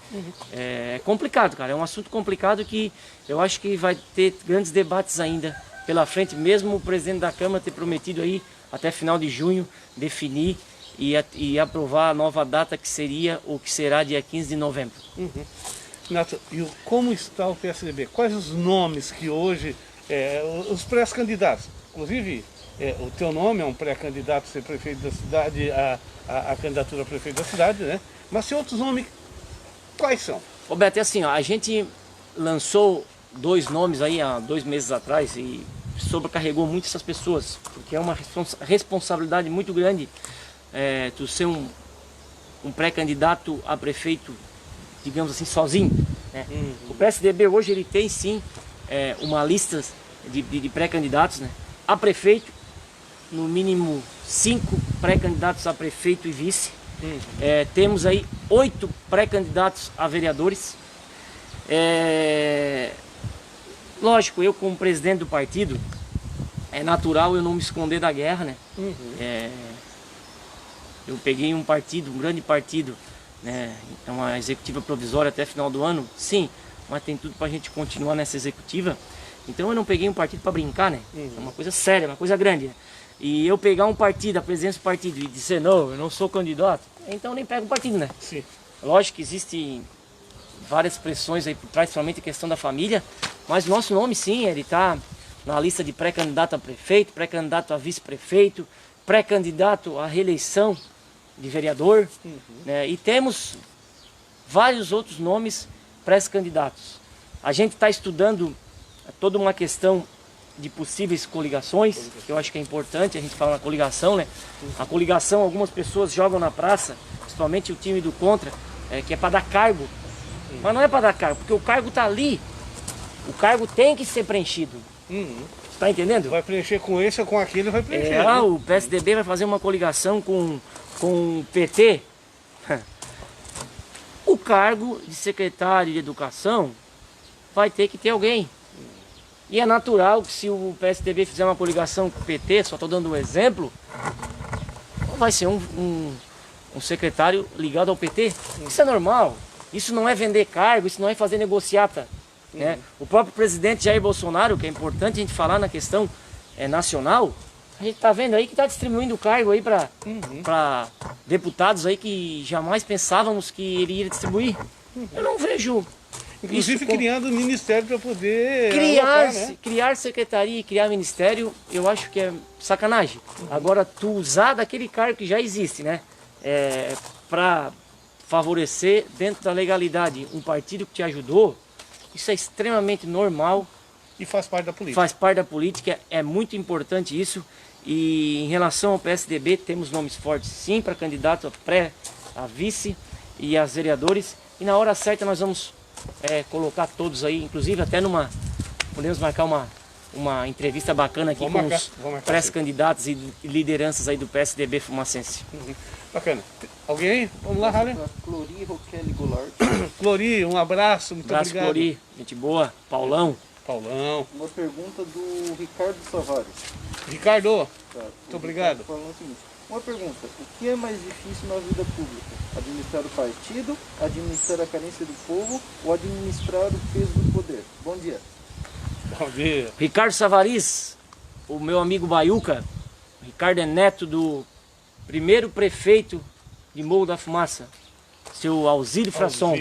Speaker 2: É complicado, cara, é um assunto complicado que eu acho que vai ter grandes debates ainda pela frente, mesmo o presidente da Câmara ter prometido aí até final de junho definir e aprovar a nova data que seria ou que será dia 15 de novembro.
Speaker 1: Nato, e como está o PSDB? Quais os nomes que hoje, os pré-candidatos, inclusive o teu nome é um pré-candidato a ser prefeito da cidade, a candidatura a prefeito da cidade, né? Mas tem outros nomes, quais são?
Speaker 2: Roberto, é assim, ó, a gente lançou 2 nomes aí há 2 meses atrás e sobrecarregou muito essas pessoas, porque é uma responsabilidade muito grande tu ser um pré-candidato a prefeito, digamos assim, sozinho, né? O PSDB hoje ele tem sim uma lista de pré-candidatos, né, a prefeito, no mínimo 5 pré-candidatos a prefeito e vice. Temos aí 8 pré-candidatos a vereadores. Lógico, eu como presidente do partido, é natural eu não me esconder da guerra, né? Eu peguei um partido, um grande partido, né? É uma executiva provisória até final do ano, sim, mas tem tudo pra gente continuar nessa executiva. Então eu não peguei um partido para brincar, né? É uma coisa séria, uma coisa grande, né? E eu pegar um partido, a presidência do partido, e dizer, não, eu não sou candidato, então nem pego um partido, né?
Speaker 1: Sim.
Speaker 2: Lógico que existem várias pressões aí por trás, principalmente a questão da família, mas o nosso nome sim, ele está na lista de pré-candidato a prefeito, pré-candidato a vice-prefeito, pré-candidato à reeleição de vereador, né? E temos vários outros nomes pré-candidatos. A gente está estudando toda uma questão de possíveis coligações, que eu acho que é importante a gente falar na coligação, né? A coligação, algumas pessoas jogam na praça, principalmente o time do contra, que é para dar cargo. Mas não é para dar cargo, porque o cargo está ali. O cargo tem que ser preenchido. Tá entendendo?
Speaker 1: Vai preencher com esse ou com aquele, vai preencher. Né?
Speaker 2: O PSDB vai fazer uma coligação com o PT. O cargo de secretário de educação vai ter que ter alguém. E é natural que se o PSDB fizer uma coligação com o PT, só estou dando um exemplo, vai ser um secretário ligado ao PT. Isso é normal. Isso não é vender cargo, isso não é fazer negociata. Né? O próprio presidente Jair Bolsonaro, que é importante a gente falar na questão nacional, a gente está vendo aí que está distribuindo cargo aí para deputados aí que jamais pensávamos que ele iria distribuir. Eu não vejo.
Speaker 1: Inclusive criando um ministério para poder
Speaker 2: criar secretaria e criar ministério, eu acho que é sacanagem. Agora, tu usar daquele cargo que já existe, né, para favorecer dentro da legalidade um partido que te ajudou, isso é extremamente normal.
Speaker 1: E faz parte da política.
Speaker 2: Faz parte da política, é muito importante isso. E em relação ao PSDB, temos nomes fortes sim para candidato a vice e as vereadores. E na hora certa nós vamos colocar todos aí, inclusive até podemos marcar uma entrevista bacana aqui com os pré-candidatos e lideranças aí do PSDB fumacense.
Speaker 1: Bacana. Alguém aí? Vamos lá, Harley.
Speaker 3: Clori Roquele Goulart.
Speaker 1: Clori, um abraço, muito obrigado.
Speaker 2: Clori, gente boa. Paulão.
Speaker 3: Uma pergunta do Ricardo Savares.
Speaker 1: Ricardo,
Speaker 3: Tá,
Speaker 1: muito obrigado.
Speaker 3: Falando o seguinte, uma pergunta, o que é mais difícil na vida pública? Administrar o partido, administrar a carência do povo ou administrar o peso do poder? Bom dia.
Speaker 1: Bom dia.
Speaker 2: Ricardo Savaris, o meu amigo Baiuca. O Ricardo é neto do primeiro prefeito de Morro da Fumaça, seu Alzílio Frasson.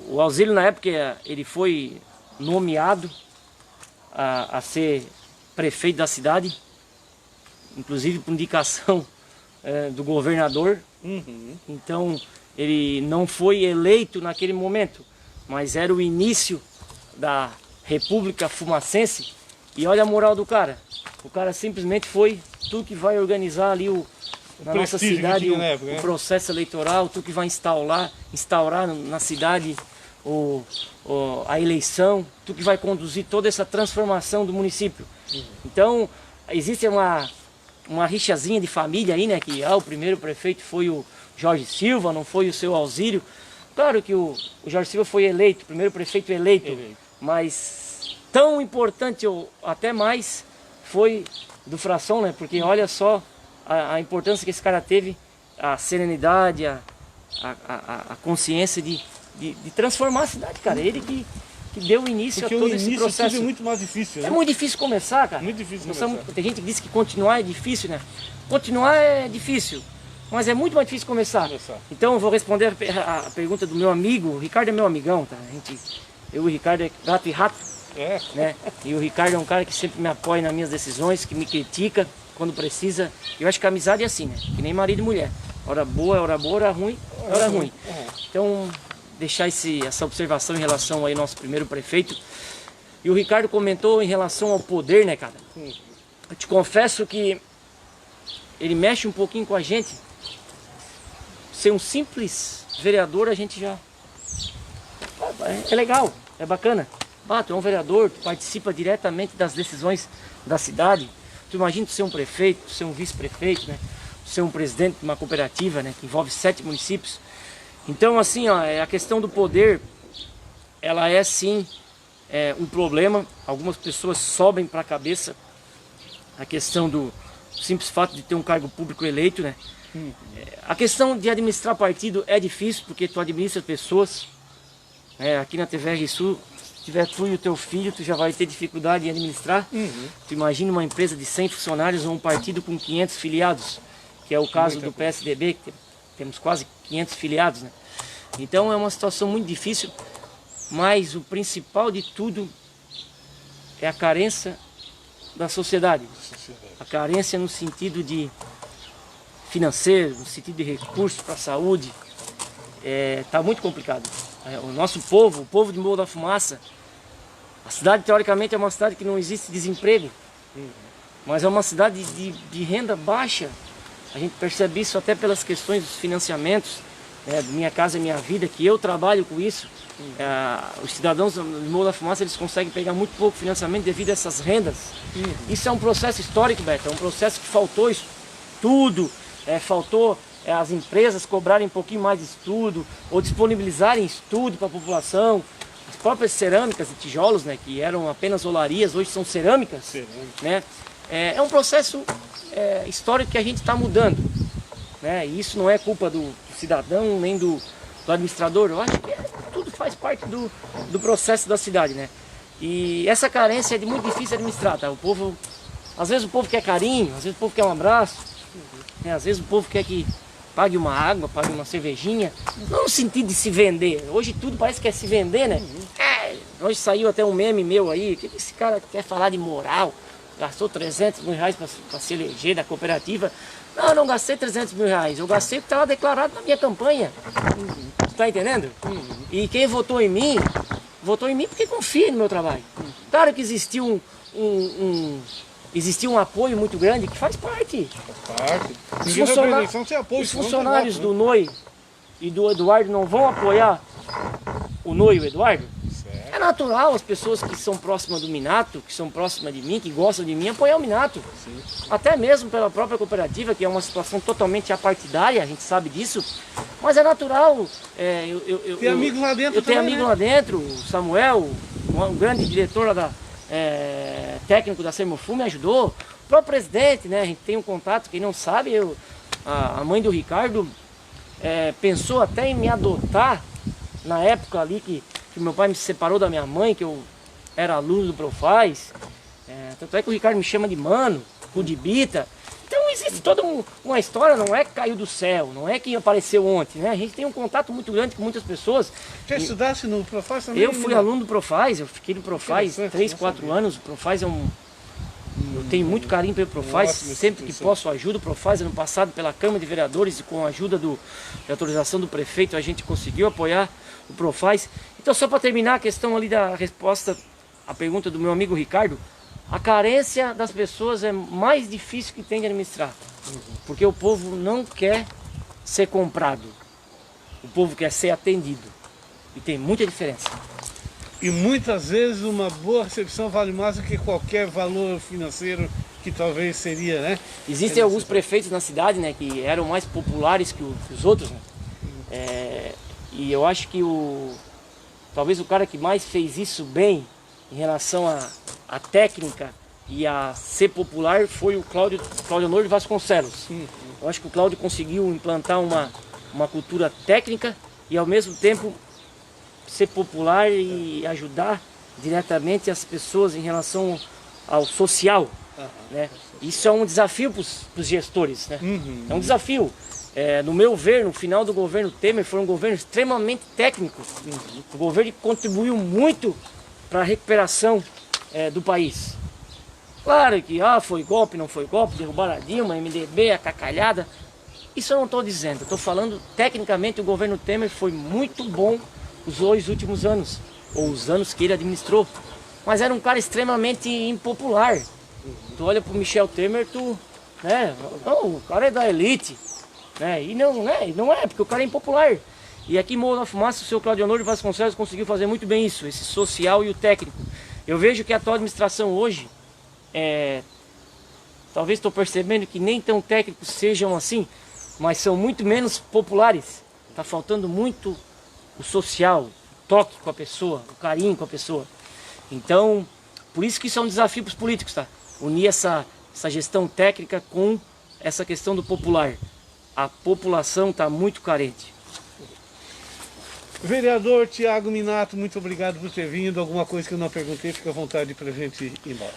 Speaker 2: O Alzílio, na época, ele foi nomeado a ser prefeito da cidade, inclusive por indicação do governador. Então, ele não foi eleito naquele momento, mas era o início da República Fumacense. E olha a moral do cara. O cara simplesmente foi, tu que vai organizar ali na nossa cidade o processo eleitoral, tu que vai instaurar na cidade a eleição, tu que vai conduzir toda essa transformação do município. Então, existe uma rixazinha de família aí, né? Que o primeiro prefeito foi o Jorge Silva, não foi o seu Alzílio. Claro que o Jorge Silva foi eleito, o primeiro prefeito eleito. Mas tão importante ou até mais foi do Frasson, né? Porque olha só a importância que esse cara teve, a serenidade, a consciência de transformar a cidade, cara. Ele que deu início
Speaker 1: porque
Speaker 2: a todo esse processo.
Speaker 1: Tudo é muito mais difícil, né?
Speaker 2: É muito difícil começar, cara.
Speaker 1: Muito difícil começar.
Speaker 2: Tem gente que diz que continuar é difícil, né? Continuar é difícil, mas é muito mais difícil começar. Então eu vou responder a pergunta do meu amigo. O Ricardo é meu amigão, tá? Eu e o Ricardo é gato e rato. Né? E o Ricardo é um cara que sempre me apoia nas minhas decisões, que me critica quando precisa. Eu acho que a amizade é assim, né? Que nem marido e mulher. Hora boa é hora boa, hora ruim é hora ruim. Então, deixar essa observação em relação aí ao nosso primeiro prefeito. E o Ricardo comentou em relação ao poder, né, cara? Eu te confesso que ele mexe um pouquinho com a gente. Ser um simples vereador, a gente já... É legal, é bacana. Tu é um vereador, tu participa diretamente das decisões da cidade. Tu imagina tu ser um prefeito, tu ser um vice-prefeito, né? Tu ser um presidente de uma cooperativa, né? Que envolve 7 municípios. Então, assim, ó, a questão do poder, ela é sim um problema. Algumas pessoas sobem para a cabeça a questão do simples fato de ter um cargo público eleito, né? A questão de administrar partido é difícil, porque tu administra pessoas. Aqui na TVR Sul, se tiver tu e o teu filho, tu já vai ter dificuldade em administrar. Tu imagina uma empresa de 100 funcionários ou um partido com 500 filiados, que é o caso do PSDB, que temos quase 500 filiados, né? Então é uma situação muito difícil, mas o principal de tudo é a carência da sociedade. A carência no sentido de financeiro, no sentido de recursos para a saúde. Está muito complicado. O nosso povo, o povo de Morro da Fumaça, a cidade teoricamente é uma cidade que não existe desemprego, mas é uma cidade de renda baixa. A gente percebe isso até pelas questões dos financiamentos, do Minha Casa Minha Vida, que eu trabalho com isso. Os cidadãos do Morro da Fumaça, eles conseguem pegar muito pouco financiamento devido a essas rendas. Isso é um processo histórico, Beto, é um processo que faltou isso tudo, faltou as empresas cobrarem um pouquinho mais de estudo, ou disponibilizarem estudo para a população. As próprias cerâmicas e tijolos, né, que eram apenas olarias, hoje são cerâmicas. Né? É um processo histórico que a gente está mudando. Né? E isso não é culpa do cidadão, nem do administrador. Eu acho que tudo faz parte do processo da cidade. Né? E essa carência é muito difícil de administrar. Tá? Às vezes o povo quer carinho, às vezes o povo quer um abraço, né? Às vezes o povo quer que pague uma água, pague uma cervejinha, não no sentido de se vender. Hoje tudo parece que é se vender, né? Hoje saiu até um meme meu aí, que esse cara quer falar de moral, gastou 300 mil reais para se eleger da cooperativa. Não, eu não gastei 300 mil reais, eu gastei o que estava declarado na minha campanha. Tá entendendo? E quem votou em mim porque confia no meu trabalho. Claro que existiu existiu um apoio muito grande que faz parte. Os funcionários do NOI e do Eduardo não vão apoiar o NOI e o Eduardo? Certo. É natural as pessoas que são próximas do Minato, que são próximas de mim, que gostam de mim, apoiar o Minato. Sim. Até mesmo pela própria cooperativa, que é uma situação totalmente apartidária, a gente sabe disso. Mas é natural.
Speaker 1: Tem amigos lá dentro
Speaker 2: eu tenho amigo lá dentro, o Samuel, um grande diretor lá técnico da Sermofum, me ajudou. O próprio presidente, né? A gente tem um contato, quem não sabe, a mãe do Ricardo pensou até em me adotar na época ali que meu pai me separou da minha mãe, que eu era aluno do Profaz. Tanto é que o Ricardo me chama de mano, Cudibita. Então existe toda uma história, não é que caiu do céu, não é que apareceu ontem, né? A gente tem um contato muito grande com muitas pessoas.
Speaker 1: Já estudasse no Profaz também?
Speaker 2: Eu fui aluno do Profaz, eu fiquei no Profaz 3, 4 anos. O Profaz eu tenho muito carinho pelo Profaz, sempre que posso ajudo o Profaz. Ano passado, pela Câmara de Vereadores e com a ajuda de autorização do prefeito, a gente conseguiu apoiar o Profaz. Então, só para terminar a questão ali da resposta à pergunta do meu amigo Ricardo, a carência das pessoas é mais difícil que tem de administrar, porque o povo não quer ser comprado, o povo quer ser atendido, e tem muita diferença.
Speaker 1: E muitas vezes uma boa recepção vale mais do que qualquer valor financeiro que talvez seria, né?
Speaker 2: Existem alguns prefeitos na cidade, né, que eram mais populares que os outros, né? E eu acho que talvez o cara que mais fez isso bem em relação a técnica e a ser popular foi o Cláudio Honor de Vasconcelos. Eu acho que o Cláudio conseguiu implantar uma cultura técnica e ao mesmo tempo ser popular e ajudar diretamente as pessoas em relação ao social. Né? Isso é um desafio para os gestores. Né? É um desafio. No meu ver, no final do governo Temer, foi um governo extremamente técnico. O governo contribuiu muito para a recuperação do país. Claro que foi golpe, não foi golpe, derrubaram a Dilma, MDB, a cacalhada. Isso eu não estou dizendo, estou falando tecnicamente o governo Temer foi muito bom os 2 últimos anos, ou os anos que ele administrou. mas era um cara extremamente impopular. Tu olha pro Michel Temer, né? Não, o cara é da elite, né? E não é, porque o cara é impopular. E aqui em Morro da Fumaça, o seu Claudio Honor de Vasconcelos conseguiu fazer muito bem isso, esse social e o técnico. Eu vejo que a atual administração hoje, talvez estou percebendo que nem tão técnicos sejam assim, mas são muito menos populares. Está faltando muito o social, o toque com a pessoa, o carinho com a pessoa. Então, por isso que isso é um desafio para os políticos, tá? Unir essa gestão técnica com essa questão do popular. A população está muito carente.
Speaker 1: Vereador Thiago Minato, muito obrigado por ter vindo. Alguma coisa que eu não perguntei, fica à vontade para a gente ir embora.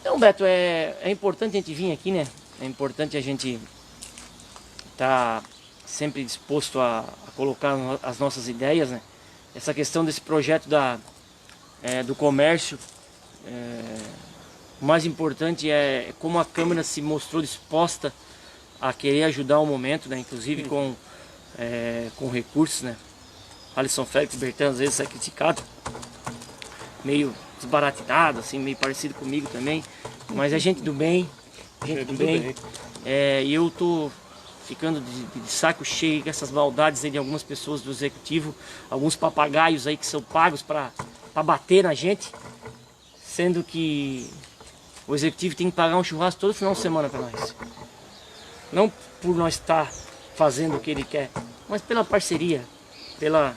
Speaker 2: Então, Beto, é importante a gente vir aqui, né? É importante a gente estar sempre disposto a colocar as nossas ideias, né? Essa questão desse projeto do comércio, o mais importante é como a Câmara se mostrou disposta a querer ajudar o momento, né? Inclusive com recursos, né? Alisson Félix Bertan às vezes é criticado, meio desbaratinado, assim, meio parecido comigo também, mas é gente do bem, e eu tô ficando de saco cheio com essas maldades aí de algumas pessoas do executivo, alguns papagaios aí que são pagos para bater na gente, sendo que o executivo tem que pagar um churrasco todo final de semana para nós. Não por nós estar fazendo o que ele quer, mas pela parceria, pela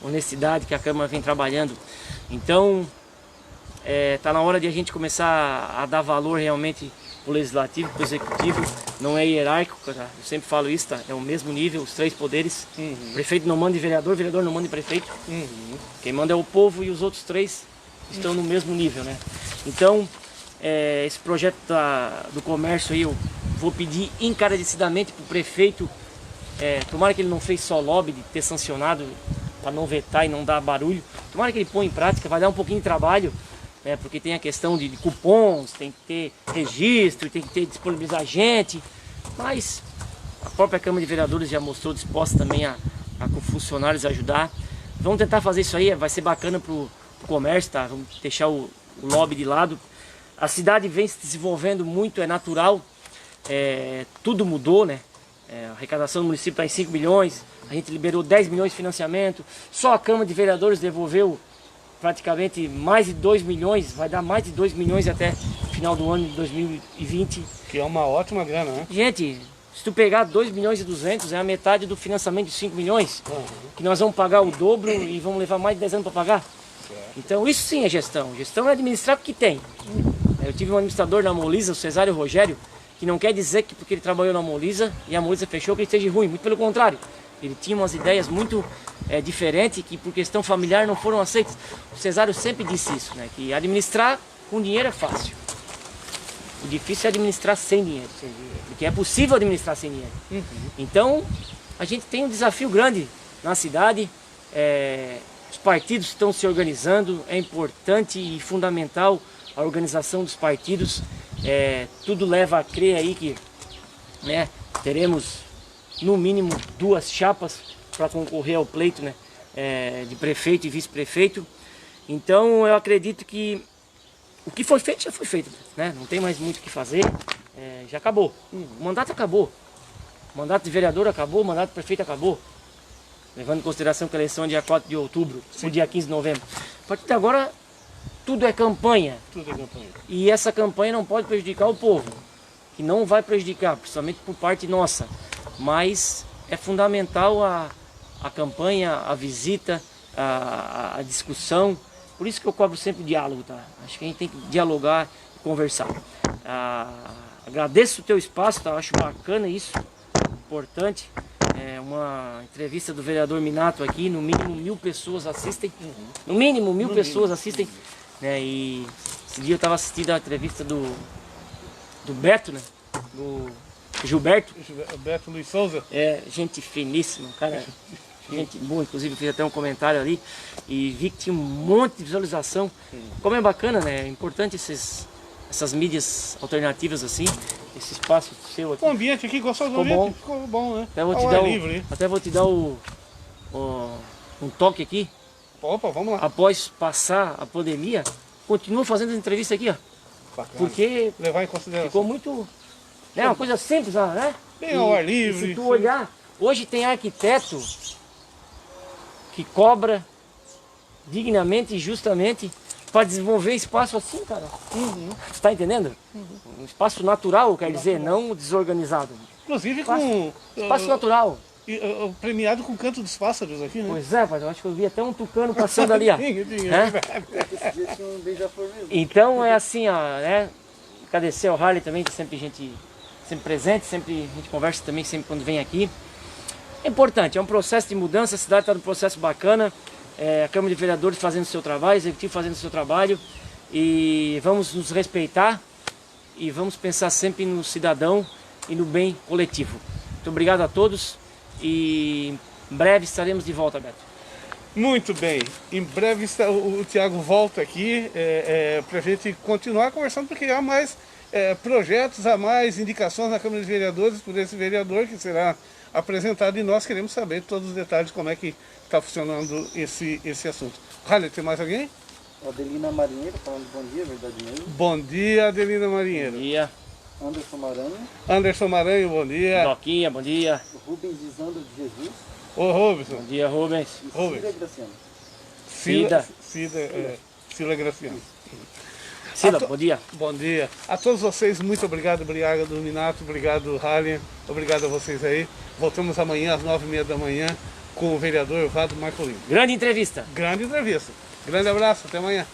Speaker 2: honestidade que a Câmara vem trabalhando. Então, tá na hora de a gente começar a dar valor realmente pro Legislativo, pro Executivo. Não é hierárquico, tá? Eu sempre falo isso, tá? É o mesmo nível, os três poderes. Prefeito não manda em vereador, vereador não manda em prefeito. Quem manda é o povo e os outros três estão no mesmo nível, né? Então, esse projeto do comércio aí, eu vou pedir encarecidamente pro prefeito, tomara que ele não fez só lobby de ter sancionado para não vetar e não dar barulho. Tomara que ele põe em prática, vai dar um pouquinho de trabalho, porque tem a questão de cupons, tem que ter registro, tem que ter disponibilizar gente, mas a própria Câmara de Vereadores já mostrou disposta também a com funcionários ajudar. Vamos tentar fazer isso aí, vai ser bacana pro comércio, tá? Vamos deixar o lobby de lado. A cidade vem se desenvolvendo muito, é natural, tudo mudou, né? A arrecadação do município está em 5 milhões, a gente liberou 10 milhões de financiamento, só a Câmara de Vereadores devolveu praticamente mais de 2 milhões, vai dar mais de 2 milhões até final do ano de 2020.
Speaker 1: Que é uma ótima grana, né?
Speaker 2: Gente, se tu pegar 2 milhões e 200, é a metade do financiamento de 5 milhões, que nós vamos pagar o dobro e vamos levar mais de 10 anos para pagar. Então isso sim é gestão, gestão é administrar o que tem. Eu tive um administrador na Molisa, o Cesário Rogério, que não quer dizer que porque ele trabalhou na Molisa e a Molisa fechou que ele esteja ruim, muito pelo contrário. Ele tinha umas ideias muito diferentes que por questão familiar não foram aceitas. O Cesário sempre disse isso, né? Que administrar com dinheiro é fácil. O difícil é administrar sem dinheiro, porque é possível administrar sem dinheiro. Então, a gente tem um desafio grande na cidade, os partidos estão se organizando, é importante e fundamental a organização dos partidos. Tudo leva a crer aí que, né, teremos no mínimo 2 chapas para concorrer ao pleito, né, de prefeito e vice-prefeito. Então eu acredito que o que foi feito já foi feito, né? Não tem mais muito o que fazer, já acabou. O mandato acabou, o mandato de vereador acabou, o mandato de prefeito acabou. Levando em consideração que a eleição é dia 4 de outubro, o dia 15 de novembro. A partir de agora, tudo é campanha.
Speaker 1: Tudo é campanha.
Speaker 2: E essa campanha não pode prejudicar o povo, que não vai prejudicar, principalmente por parte nossa. Mas é fundamental a campanha, a visita, a discussão. Por isso que eu cobro sempre o diálogo, tá? Acho que a gente tem que dialogar e conversar. Agradeço o teu espaço, tá? Acho bacana isso, importante. Uma entrevista do vereador Minato aqui, no mínimo 1000 pessoas assistem. No mínimo 1000 pessoas assistem. Né? E esse dia eu estava assistindo a entrevista do Beto, né? Do Gilberto.
Speaker 1: Beto Luiz Souza.
Speaker 2: Gente finíssima, cara. Gente boa, inclusive fiz até um comentário ali e vi que tinha um monte de visualização. Como é bacana, né? É importante essas mídias alternativas assim, esse espaço seu aqui.
Speaker 1: O ambiente aqui, gostou do ambiente? Ficou bom, né?
Speaker 2: Até vou te dar um toque aqui.
Speaker 1: Opa, vamos lá.
Speaker 2: após passar a pandemia, continua fazendo as entrevistas aqui, ó.
Speaker 1: Bacana.
Speaker 2: Porque
Speaker 1: Levar em consideração.
Speaker 2: ficou muito... É uma coisa simples, né?
Speaker 1: Bem ao ar livre.
Speaker 2: E se tu olhar, hoje tem arquiteto que cobra dignamente e justamente para desenvolver espaço assim, cara. Você tá entendendo? Um espaço natural, quer dizer, não desorganizado.
Speaker 1: Inclusive
Speaker 2: Espaço natural.
Speaker 1: premiado com o canto dos pássaros aqui, né?
Speaker 2: Pois é, mas eu acho que eu vi até um tucano passando ali, ó.
Speaker 1: Tinha,
Speaker 2: É?
Speaker 3: Esse dia tinha um beija-flor mesmo.
Speaker 2: Então é assim, ó, né? Agradecer ao Harley também, que sempre gente sempre presente, sempre a gente conversa também sempre quando vem aqui. É importante, é um processo de mudança, a cidade está num processo bacana, a Câmara de Vereadores fazendo o seu trabalho, o Executivo fazendo o seu trabalho, e vamos nos respeitar e vamos pensar sempre no cidadão e no bem coletivo. Muito obrigado a todos e em breve estaremos de volta, Beto.
Speaker 1: Muito bem. Em breve o Thiago volta aqui para a gente continuar conversando, porque há mais projetos, há mais indicações na Câmara de Vereadores por esse vereador que será apresentado e nós queremos saber todos os detalhes como é que está funcionando esse assunto. Harley, tem mais alguém?
Speaker 3: Adelina Marinheiro falando bom dia, verdade mesmo.
Speaker 1: Bom dia, Adelina Marinheiro.
Speaker 2: Bom dia.
Speaker 3: Anderson Maranhão.
Speaker 1: Anderson Maranhão, bom dia.
Speaker 2: Doquinha, bom dia.
Speaker 3: Rubens Isandro de Jesus.
Speaker 1: Ô Robson.
Speaker 2: Bom dia, Rubens.
Speaker 3: E
Speaker 1: Rubens.
Speaker 3: Cida Graciano.
Speaker 1: Cida Graciano.
Speaker 2: Sila, bom dia.
Speaker 1: Bom dia. A todos vocês, muito obrigado, obrigado Minato, obrigado Harley, obrigado a vocês aí. Voltamos amanhã às 9h30 da manhã com o vereador Vado Marcolino.
Speaker 2: Grande entrevista.
Speaker 1: Grande entrevista. Grande abraço, até amanhã.